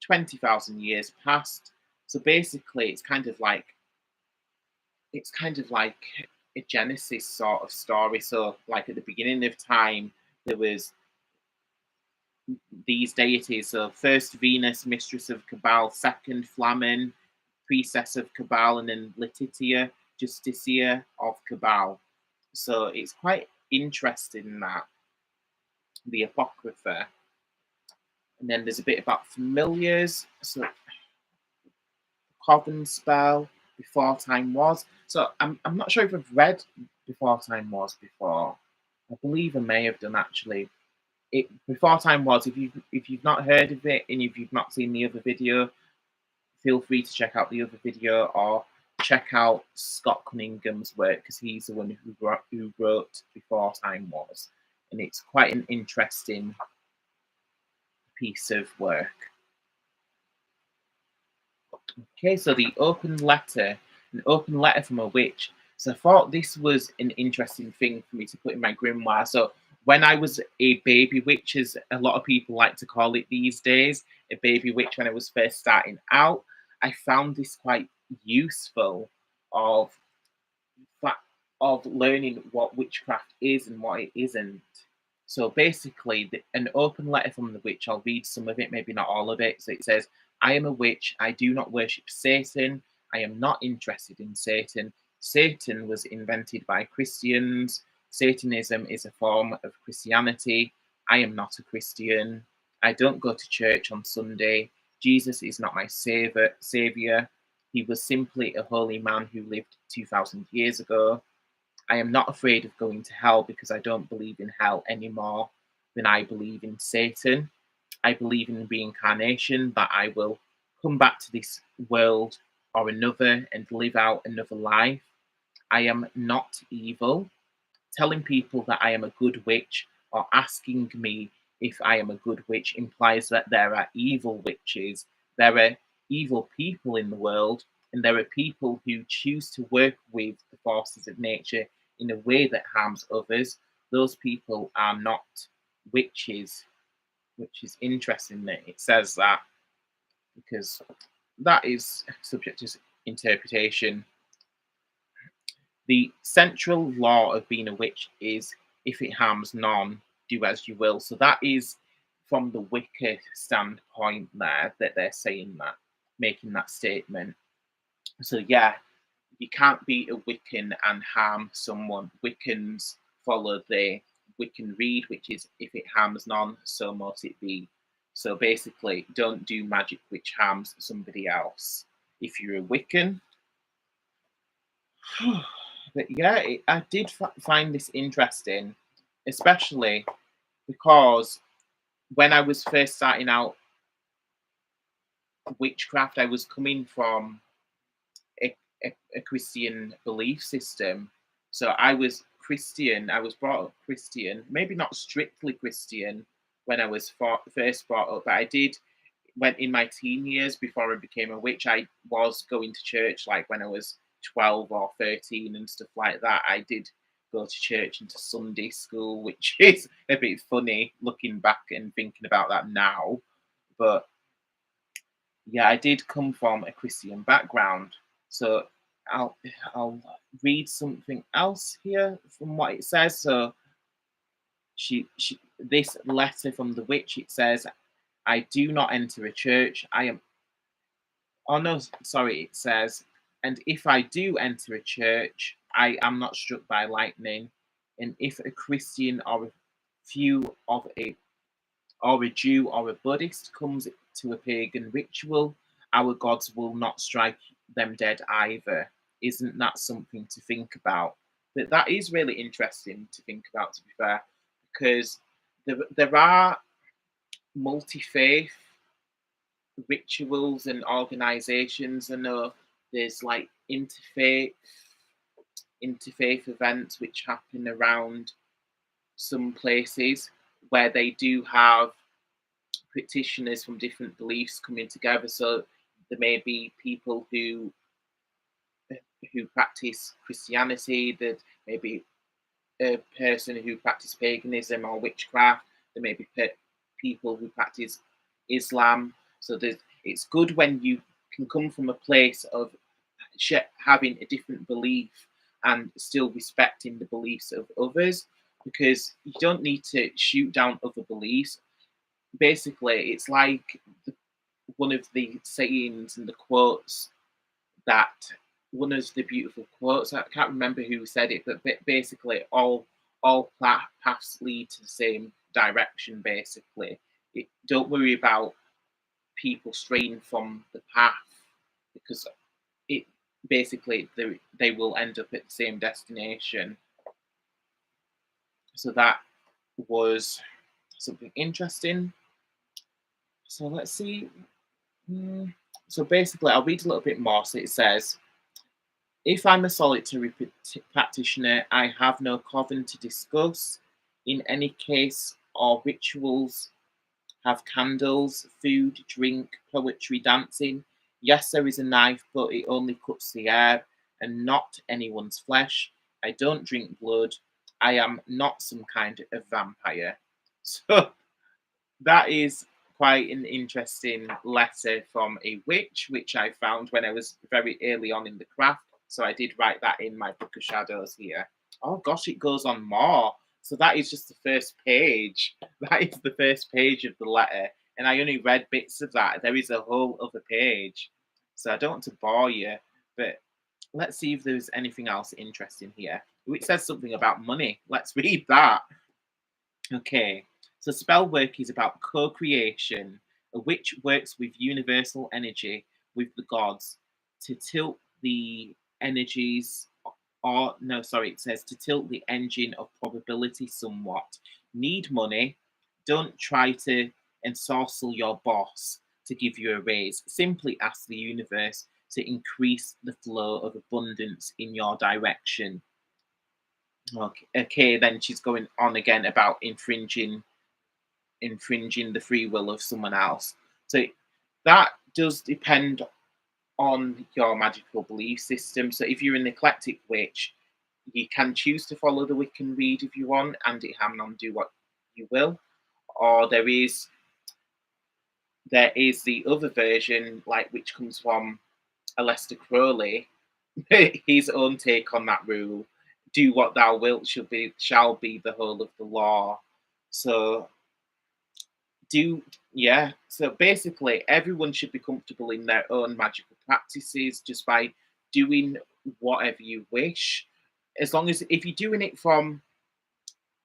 Speaker 1: 20,000 years past. So basically, it's kind of like a Genesis sort of story. So like at the beginning of time, there was these deities. So first Venus, mistress of Cabal, second Flamen, priestess of Cabal, and then Letitia, Justicia of Cabal. So it's quite interesting that the Apocrypha. And then there's a bit about familiars. So Coven spell, Before Time Was. So I'm not sure if I've read Before Time Was before. I believe I may have done actually. Before Time Was, if you've not heard of it and if you've not seen the other video, feel free to check out the other video or check out Scott Cunningham's work because he's the one who wrote Before Time Was, and it's quite an interesting piece of work. Okay, so the open letter, an open letter from a witch. So I thought this was an interesting thing for me to put in my grimoire. So when I was a baby witch, as a lot of people like to call it these days, a baby witch when I was first starting out, I found this quite useful of of learning what witchcraft is and what it isn't. So basically, an open letter from the witch, I'll read some of it, maybe not all of it. So it says, I am a witch. I do not worship Satan. I am not interested in Satan. Satan was invented by Christians. Satanism is a form of Christianity. I am not a Christian. I don't go to church on Sunday. Jesus is not my savior. He was simply a holy man who lived 2,000 years ago. I am not afraid of going to hell because I don't believe in hell any more than I believe in Satan. I believe in reincarnation, that I will come back to this world or another and live out another life. I am not evil. Telling people that I am a good witch or asking me if I am a good witch implies that there are evil witches. There are evil people in the world, and there are people who choose to work with the forces of nature in a way that harms others. Those people are not witches, which is interesting that it says that because that is subject to interpretation. The central law of being a witch is if it harms none, do as you will. So that is from the Wicca standpoint there that they're saying that, making that statement. So yeah, you can't be a Wiccan and harm someone. Wiccans follow the Wiccan read, which is if it harms none, so must it be. So basically, don't do magic which harms somebody else. If you're a Wiccan, but yeah, I did find this interesting, especially because when I was first starting out witchcraft, I was coming from a Christian belief system. So I was Christian. I was brought up Christian, maybe not strictly Christian when I was first brought up, but I did. When in my teen years before I became a witch, I was going to church like when I was 12 or 13 and stuff like that. I did go to church and to Sunday school, which is a bit funny looking back and thinking about that now. But yeah, I did come from a Christian background. So I'll I'll read something else here from what it says. So she this letter from the witch, it says, I do not enter a church. I am oh no, sorry, it says, and if I do enter a church, I am not struck by lightning. And if a Christian or a few of a or a Jew or a Buddhist comes to a pagan ritual, our gods will not strike them dead either. Isn't that something to think about? But that is really interesting to think about, to be fair, because there are multi faith rituals and organizations. I know there's like interfaith events which happen around some places where they do have practitioners from different beliefs coming together. So there may be people who practice Christianity, that may be a person who practice paganism or witchcraft. There may be people who practice Islam. So it's good when you can come from a place of having a different belief and still respecting the beliefs of others, because you don't need to shoot down other beliefs. Basically, it's like one of the sayings and the quotes that one of the beautiful quotes. I can't remember who said it, but basically, all paths lead to the same direction, basically. Don't worry about people straying from the path, because it basically they will end up at the same destination. So that was something interesting. So let's see. So basically, I'll read a little bit more. So it says, if I'm a solitary practitioner, I have no coven to discuss. In any case, our rituals have candles, food, drink, poetry, dancing. Yes, there is a knife, but it only cuts the air and not anyone's flesh. I don't drink blood. I am not some kind of vampire. So that is quite an interesting letter from a witch, which I found when I was very early on in the craft. So I did write that in my Book of Shadows here. Oh gosh, it goes on more. So that is just the first page. That is the first page of the letter. And I only read bits of that. There is a whole other page. So I don't want to bore you, but let's see if there's anything else interesting here. It says something about money. Let's read that. Okay, so spell work is about co-creation. A witch works with universal energy, with the gods, to tilt the energies, or no, sorry, it says to tilt the engine of probability somewhat. Need money? Don't try to ensorcel your boss to give you a raise. Simply ask the universe to increase the flow of abundance in your direction. Okay, then she's going on again about infringing the free will of someone else. So that does depend on your magical belief system. So if you're an eclectic witch, you can choose to follow the Wiccan read if you want, and it Hamnon do what you will. Or there is the other version, like which comes from Aleister Crowley, his own take on that rule. Do what thou wilt shall be the whole of the law. So so basically everyone should be comfortable in their own magical practices just by doing whatever you wish, as long as if you're doing it from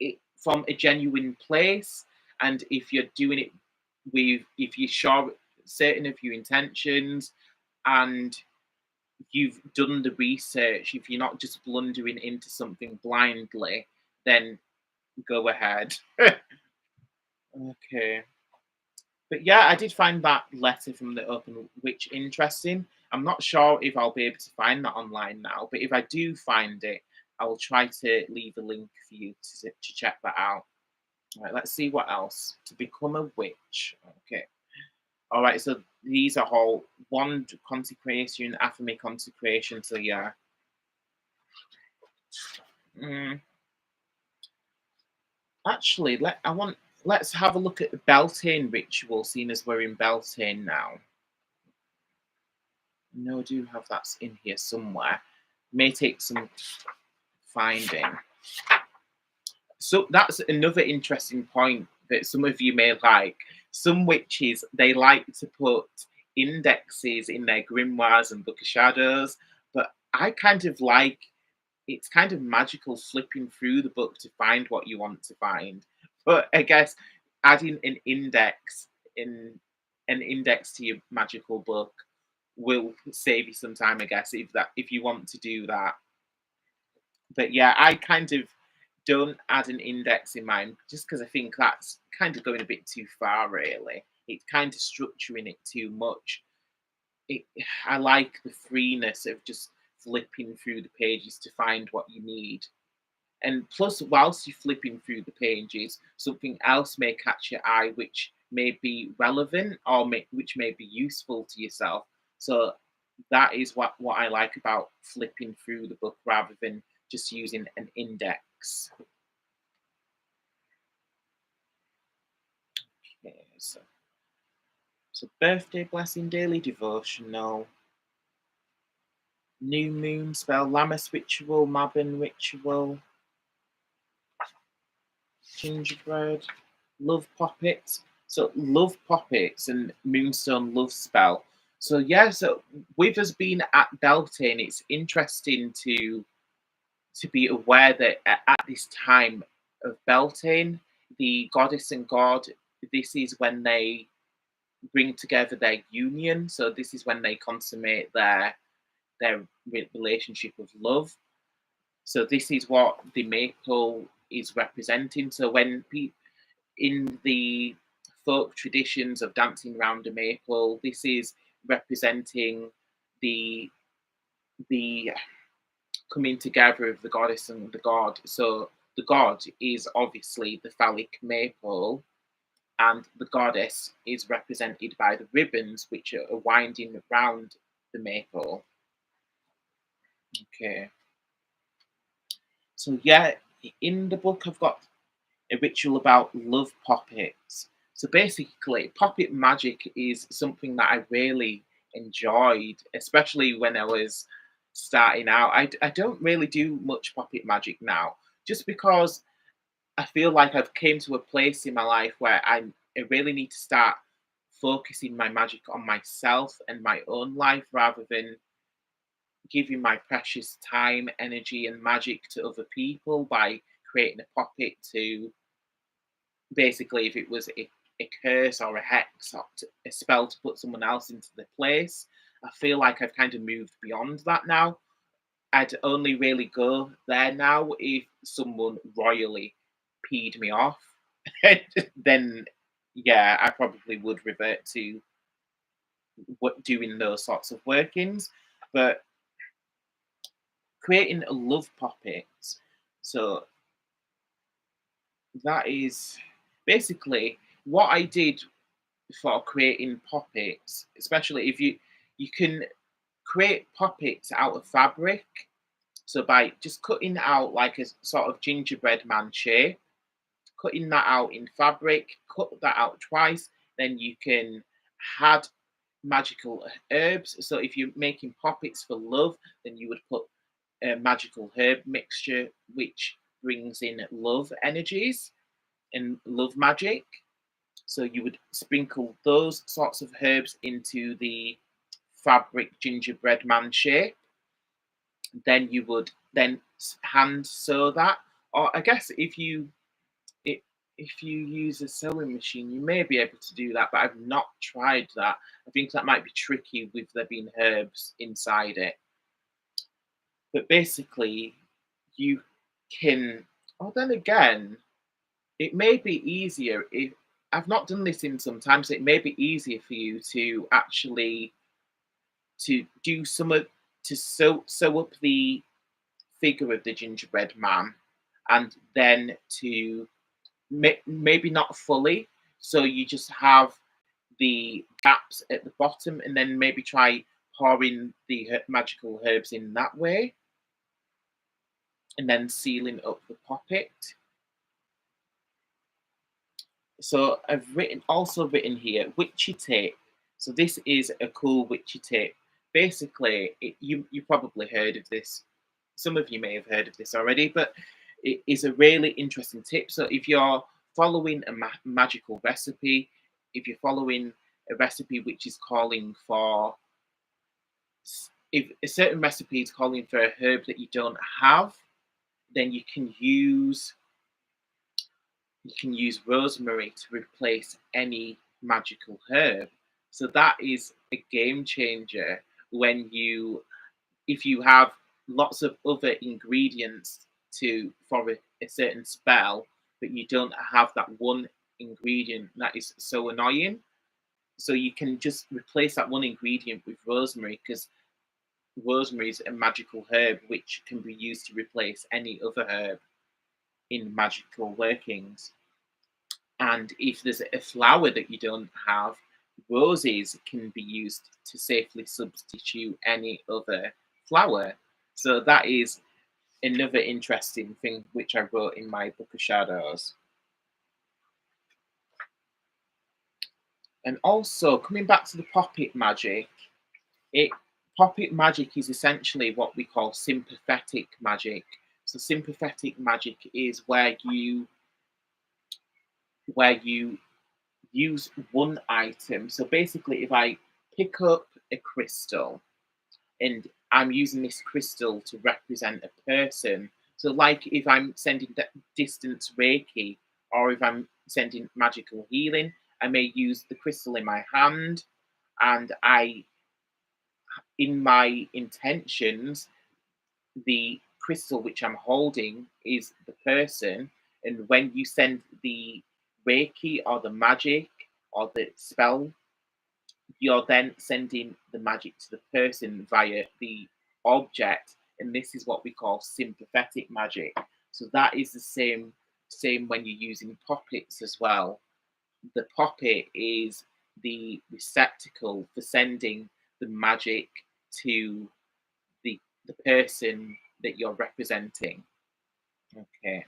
Speaker 1: a genuine place, and if you're doing it if you're sure certain of your intentions, and you've done the research, if you're not just blundering into something blindly, then go ahead. Okay. But yeah, I did find that letter from the Open Witch interesting. I'm not sure if I'll be able to find that online now, but if I do find it, I will try to leave a link for you to check that out. All right, let's see what else. To become a witch. Okay. All right, so these are all wand consecration, affirmation consecration. So yeah. Actually, let's have a look at the Beltane ritual, seeing as we're in Beltane now. No, I do have that in here somewhere. May take some finding. So that's another interesting point that some of you may like. Some witches, they like to put indexes in their grimoires and Book of Shadows, but I kind of like, it's kind of magical flipping through the book to find what you want to find. But I guess adding an index to your magical book will save you some time, I guess, if you want to do that. But yeah, I kind of don't add an index in mine just because I think that's kind of going a bit too far, really. It's kind of structuring it too much. I like the freeness of just flipping through the pages to find what you need. And plus, whilst you're flipping through the pages, something else may catch your eye, which may be relevant or which may be useful to yourself. So that is what I like about flipping through the book rather than just using an index. Okay, so birthday blessing, daily devotional, new moon spell, Lammas ritual, Mabon ritual, gingerbread, love poppets. So love poppets and moonstone love spell. So yeah, so with us being at Beltane, it's interesting to be aware that at this time of Beltane, the goddess and god, this is when they bring together their union. So this is when they consummate their relationship of love. So this is what the maple is representing. So when in the folk traditions of dancing around a maple, this is representing the the coming together of the goddess and the god. So the god is obviously the phallic maple, and the goddess is represented by the ribbons which are winding around the maple. Okay. So yeah, in the book I've got a ritual about love poppets. So basically, poppet magic is something that I really enjoyed, especially when I was starting out. I don't really do much poppet magic now, just because I feel like I've came to a place in my life where I really need to start focusing my magic on myself and my own life rather than giving my precious time, energy, and magic to other people by creating a poppet to basically, if it was a curse or a hex or a spell to put someone else into the place. I feel like I've kind of moved beyond that now. I'd only really go there now if someone royally peed me off. Then, yeah, I probably would revert to doing those sorts of workings. But creating a love poppet, so that is basically what I did for creating poppets, especially if you can create poppets out of fabric. So by just cutting out like a sort of gingerbread man shape, cutting that out in fabric, cut that out twice, then you can add magical herbs. So if you're making poppets for love, then you would put a magical herb mixture which brings in love energies and love magic. So you would sprinkle those sorts of herbs into the fabric gingerbread man shape. Then you would then hand sew that. Or I guess if you use a sewing machine, you may be able to do that, but I've not tried that. I think that might be tricky with there being herbs inside it. But basically, you can. Oh, then again, it may be easier if I've not done this in some time, so it may be easier for you to actually to do some of to sew up the figure of the gingerbread man, and then to maybe not fully, so you just have the gaps at the bottom, and then maybe try pouring the magical herbs in that way, and then sealing up the poppet. So I've also written here witchy tape. So this is a cool witchy tape. Basically, you probably heard of this. Some of you may have heard of this already, but it is a really interesting tip. So if you're following a magical recipe, if you're following a recipe which is calling for, if a certain recipe is calling for a herb that you don't have, then you can use rosemary to replace any magical herb. So that is a game changer when if you have lots of other ingredients for a certain spell, but you don't have that one ingredient that is so annoying. So you can just replace that one ingredient with rosemary, because rosemary is a magical herb which can be used to replace any other herb in magical workings. And if there's a flower that you don't have, roses can be used to safely substitute any other flower. So that is another interesting thing which I wrote in my Book of Shadows. And also, coming back to the poppet magic, poppet magic is essentially what we call sympathetic magic. So sympathetic magic is where you use one item. So basically, if I pick up a crystal and I'm using this crystal to represent a person, so like if I'm sending distance Reiki or if I'm sending magical healing, I may use the crystal in my hand, and in my intentions, the crystal which I'm holding is the person, and when you send the Reiki or the magic or the spell, you're then sending the magic to the person via the object, and this is what we call sympathetic magic. So that is the same when you're using poppets as well. The poppet is the receptacle for sending the magic to the person that you're representing. Okay.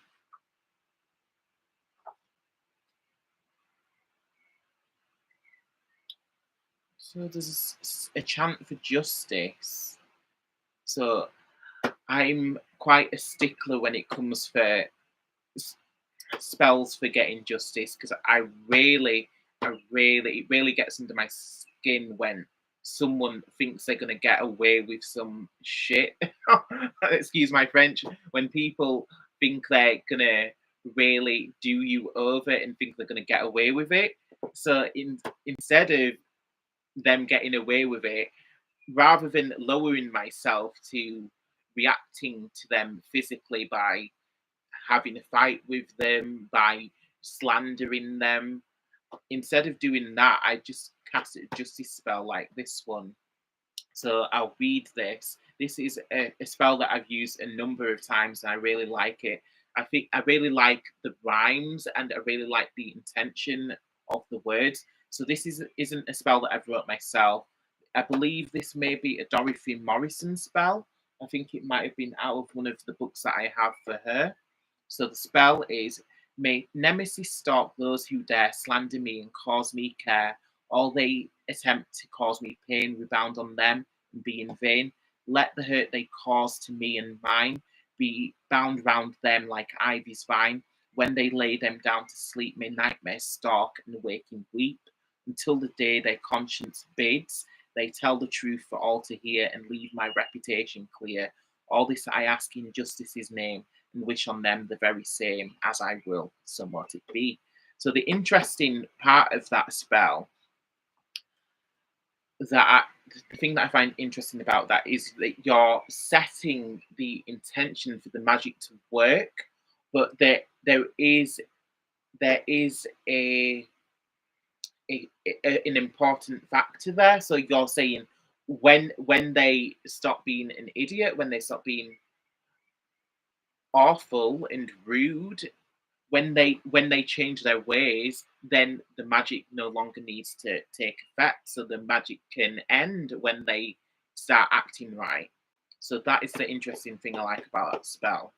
Speaker 1: So there's a chant for justice. So I'm quite a stickler when it comes for spells for getting justice, because it really gets under my skin when someone thinks they're gonna get away with some shit. Excuse my French. When people think they're gonna really do you over and think they're gonna get away with it. So instead of them getting away with it, rather than lowering myself to reacting to them physically by having a fight with them, by slandering them, instead of doing that, I just cast a justice spell like this one. So I'll read this. This is a spell that I've used a number of times and I really like it. I think I really like the rhymes and I really like the intention of the words. So this isn't a spell that I've wrote myself. I believe this may be a Dorothy Morrison spell. I think it might have been out of one of the books that I have for her. So the spell is: may nemesis stalk those who dare slander me and cause me care. All they attempt to cause me pain rebound on them and be in vain. Let the hurt they cause to me and mine be bound round them like ivy's vine. When they lay them down to sleep, may nightmares stalk and waking weep, until the day their conscience bids. They tell the truth for all to hear and leave my reputation clear. All this I ask in justice's name, and wish on them the very same as I will, somewhat it be. So the interesting part of that spell, the thing that I find interesting about that is that you're setting the intention for the magic to work, but there is an important factor there. So you're saying when they stop being an idiot, when they stop being awful and rude, when they change their ways, then the magic no longer needs to take effect. So the magic can end when they start acting right. So that is the interesting thing I like about that spell,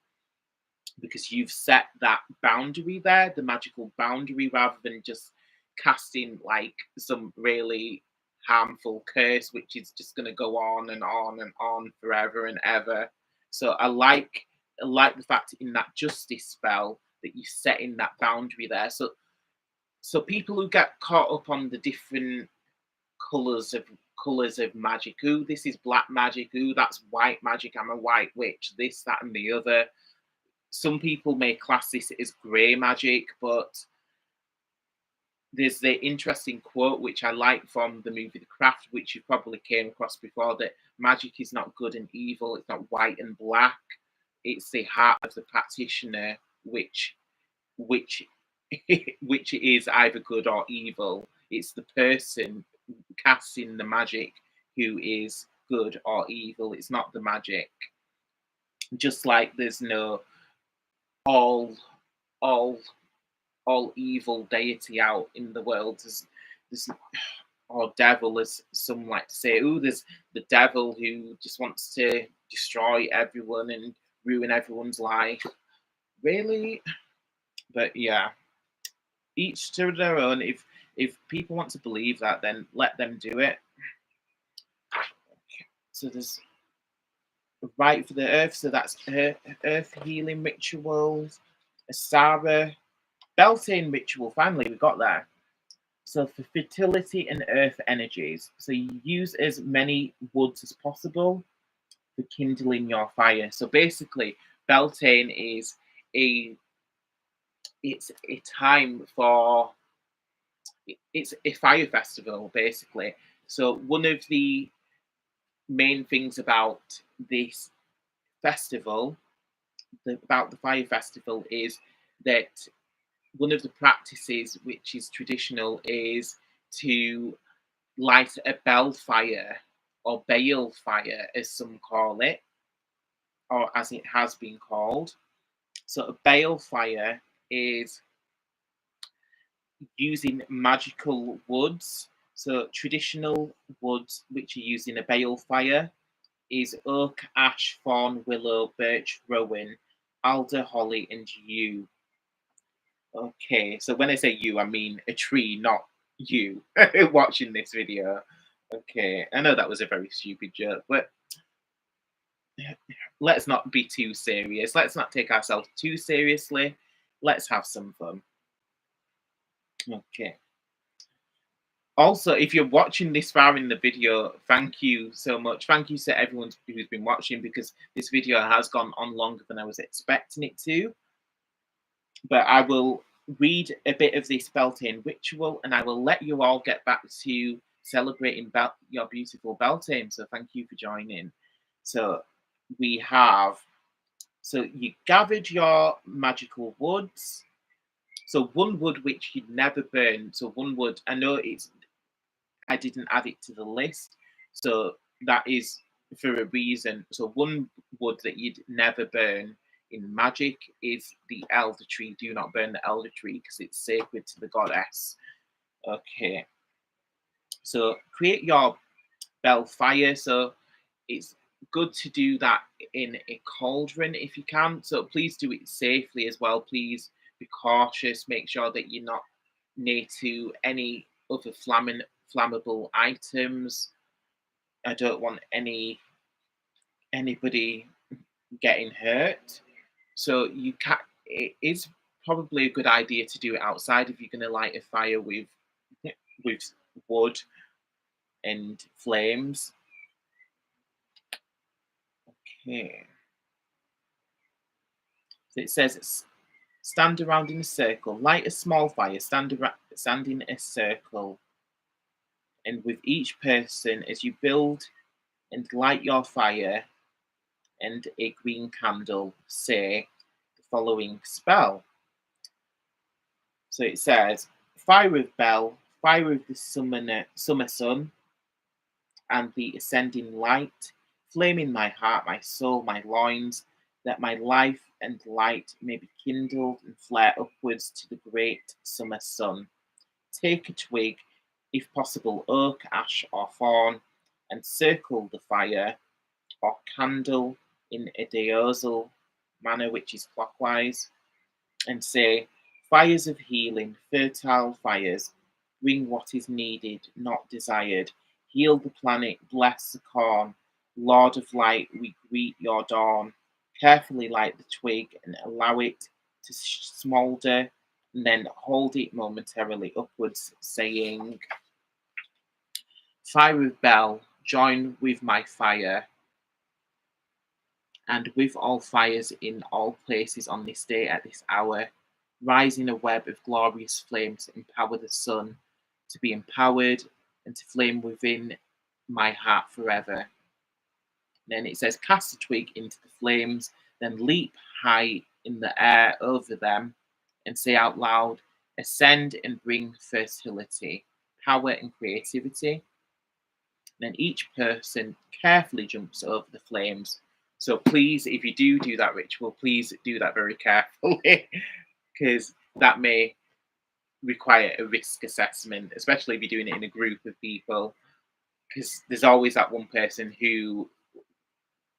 Speaker 1: because you've set that boundary there, the magical boundary, rather than just casting like some really harmful curse, which is just going to go on and on and on forever and ever. So I like the fact in that justice spell that you set in that boundary there. So people who get caught up on the different colors of magic. Ooh, this is black magic. Ooh, that's white magic. I'm a white witch. This, that, and the other. Some people may class this as grey magic, but there's the interesting quote which I like from the movie The Craft, which you probably came across before, that magic is not good and evil, it's not white and black, it's the heart of the practitioner which which is either good or evil. It's the person casting the magic who is good or evil. It's not the magic. Just like there's no all all all evil deity out in the world. There's or devil, as some like to say. Oh, there's the devil who just wants to destroy everyone and ruin everyone's life. Really? But yeah, each to their own. If people want to believe that, then let them do it. So there's right for the earth. So that's earth healing rituals. Asara Beltane ritual. Finally, we got there. So for fertility and earth energies, so you use as many woods as possible for kindling your fire. So basically, Beltane a it's a time for, it's a fire festival basically. So one of the main things about this festival, about the fire festival, is that one of the practices which is traditional is to light a bel-fire, or bale-fire as some call it, or as it has been called. So a bale-fire is using magical woods. So traditional woods which are used in a bale-fire is oak, ash, thorn, willow, birch, rowan, alder, holly, and yew. Okay, so when I say you, I mean a tree, not you watching this video. Okay, I know that was a very stupid joke, but let's not be too serious. Let's not take ourselves too seriously. Let's have some fun. Okay. Also, if you're watching this far in the video, thank you so much. Thank you to everyone who's been watching, because this video has gone on longer than I was expecting it to. But I will read a bit of this Beltane ritual, and I will let you all get back to celebrating your beautiful Beltane. So thank you for joining. So we have, so you gathered your magical woods. So one wood which you'd never burn. So one wood, I know I didn't add it to the list, so that is for a reason. So one wood that you'd never burn in magic is the elder tree. Do not burn the elder tree because it's sacred to the goddess. Okay. So create your bel-fire. So it's good to do that in a cauldron if you can. So please do it safely as well. Please be cautious. Make sure that you're not near to any other flammable items. I don't want anybody getting hurt. So you can. It is probably a good idea to do it outside if you're going to light a fire with wood and flames. Okay. So it says, stand around in a circle, light a small fire, stand in a circle. And with each person, as you build and light your fire and a green candle, say the following spell. So it says, fire of Bel, fire of the summer sun, and the ascending light, flame in my heart, my soul, my loins, that my life and light may be kindled and flare upwards to the great summer sun. Take a twig, if possible oak, ash, or thorn, and circle the fire or candle in a diagonal manner, which is clockwise, and say, fires of healing, fertile fires, bring what is needed, not desired. Heal the planet, bless the corn. Lord of light, we greet your dawn. Carefully light the twig and allow it to smoulder, and then hold it momentarily upwards, saying, fire of Bel, join with my fire, and with all fires in all places on this day at this hour, rise in a web of glorious flame to empower the sun, to be empowered and to flame within my heart forever. Then it says, cast a twig into the flames, then leap high in the air over them, and say out loud, ascend and bring fertility, power and creativity. Then each person carefully jumps over the flames. So please, if you do that ritual, please do that very carefully, because that may require a risk assessment, especially if you're doing it in a group of people, because there's always that one person who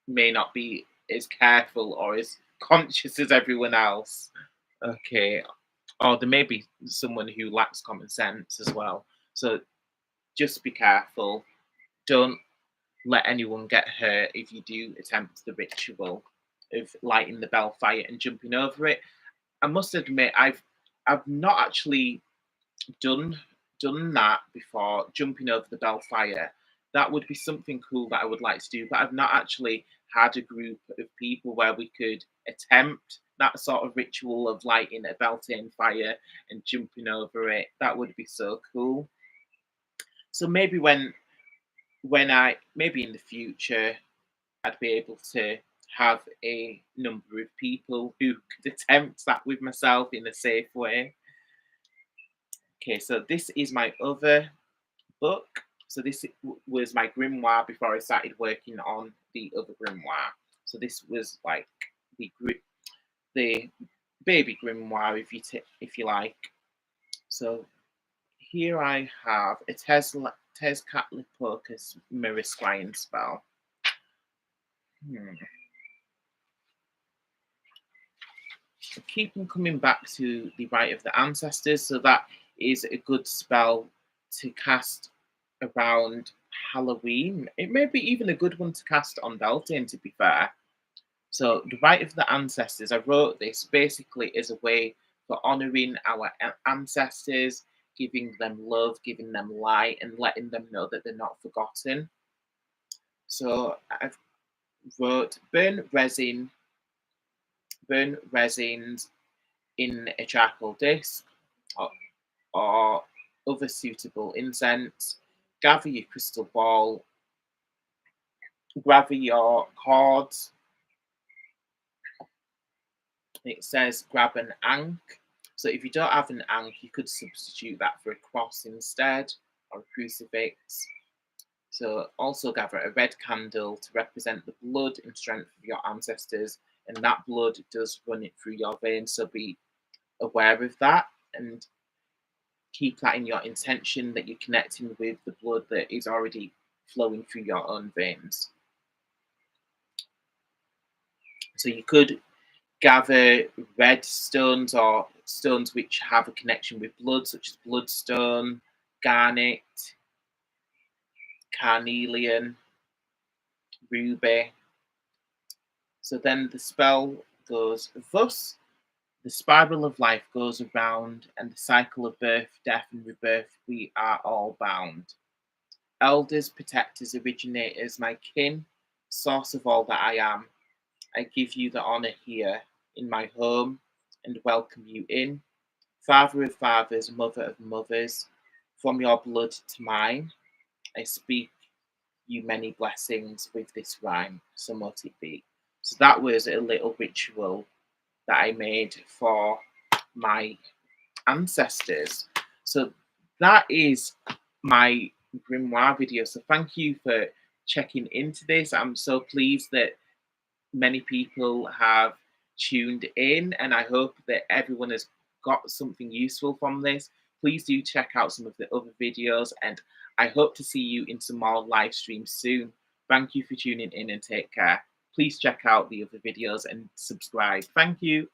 Speaker 1: may not be as careful or as conscious as everyone else. Okay. Or there may be someone who lacks common sense as well. So just be careful. Don't let anyone get hurt if you do attempt the ritual of lighting the bel-fire and jumping over it. I must admit, I've not actually done that before, jumping over the bel-fire. That would be something cool that I would like to do, but I've not actually had a group of people where we could attempt that sort of ritual of lighting a Beltane fire and jumping over it. That would be so cool. So maybe maybe in the future, I'd be able to have a number of people who could attempt that with myself in a safe way. Okay, so this is my other book. So this was my grimoire before I started working on the other grimoire. So this was like the baby grimoire, if you like. So here I have a Tezcatlipoca mirror scrying spell. I keep on coming back to the Rite of the Ancestors, so that is a good spell to cast around Halloween. It may be even a good one to cast on Beltane, to be fair. So the Rite of the Ancestors, I wrote this basically as a way for honouring our ancestors, giving them love, giving them light, and letting them know that they're not forgotten. So I've wrote burn resins in a charcoal disc or other suitable incense. Gather your crystal ball, gather your cords. It says grab an ankh. So if you don't have an ankh, you could substitute that for a cross instead, or a crucifix. So also gather a red candle to represent the blood and strength of your ancestors, and that blood does run it through your veins, so be aware of that and keep that in your intention that you're connecting with the blood that is already flowing through your own veins. So you could gather red stones or stones which have a connection with blood, such as bloodstone, garnet, carnelian, ruby. So then the spell goes thus. The spiral of life goes around, and the cycle of birth, death, and rebirth, we are all bound. Elders, protectors, originators, my kin, source of all that I am, I give you the honour here in my home and welcome you in. Father of fathers, mother of mothers, from your blood to mine, I speak you many blessings with this rhyme, so mote it be. So that was a little ritual that I made for my ancestors. So that is my grimoire video. So thank you for checking into this. I'm so pleased that many people have tuned in, and I hope that everyone has got something useful from this. Please do check out some of the other videos, and I hope to see you in some more live streams soon. Thank you for tuning in and take care. Please check out the other videos and subscribe. Thank you.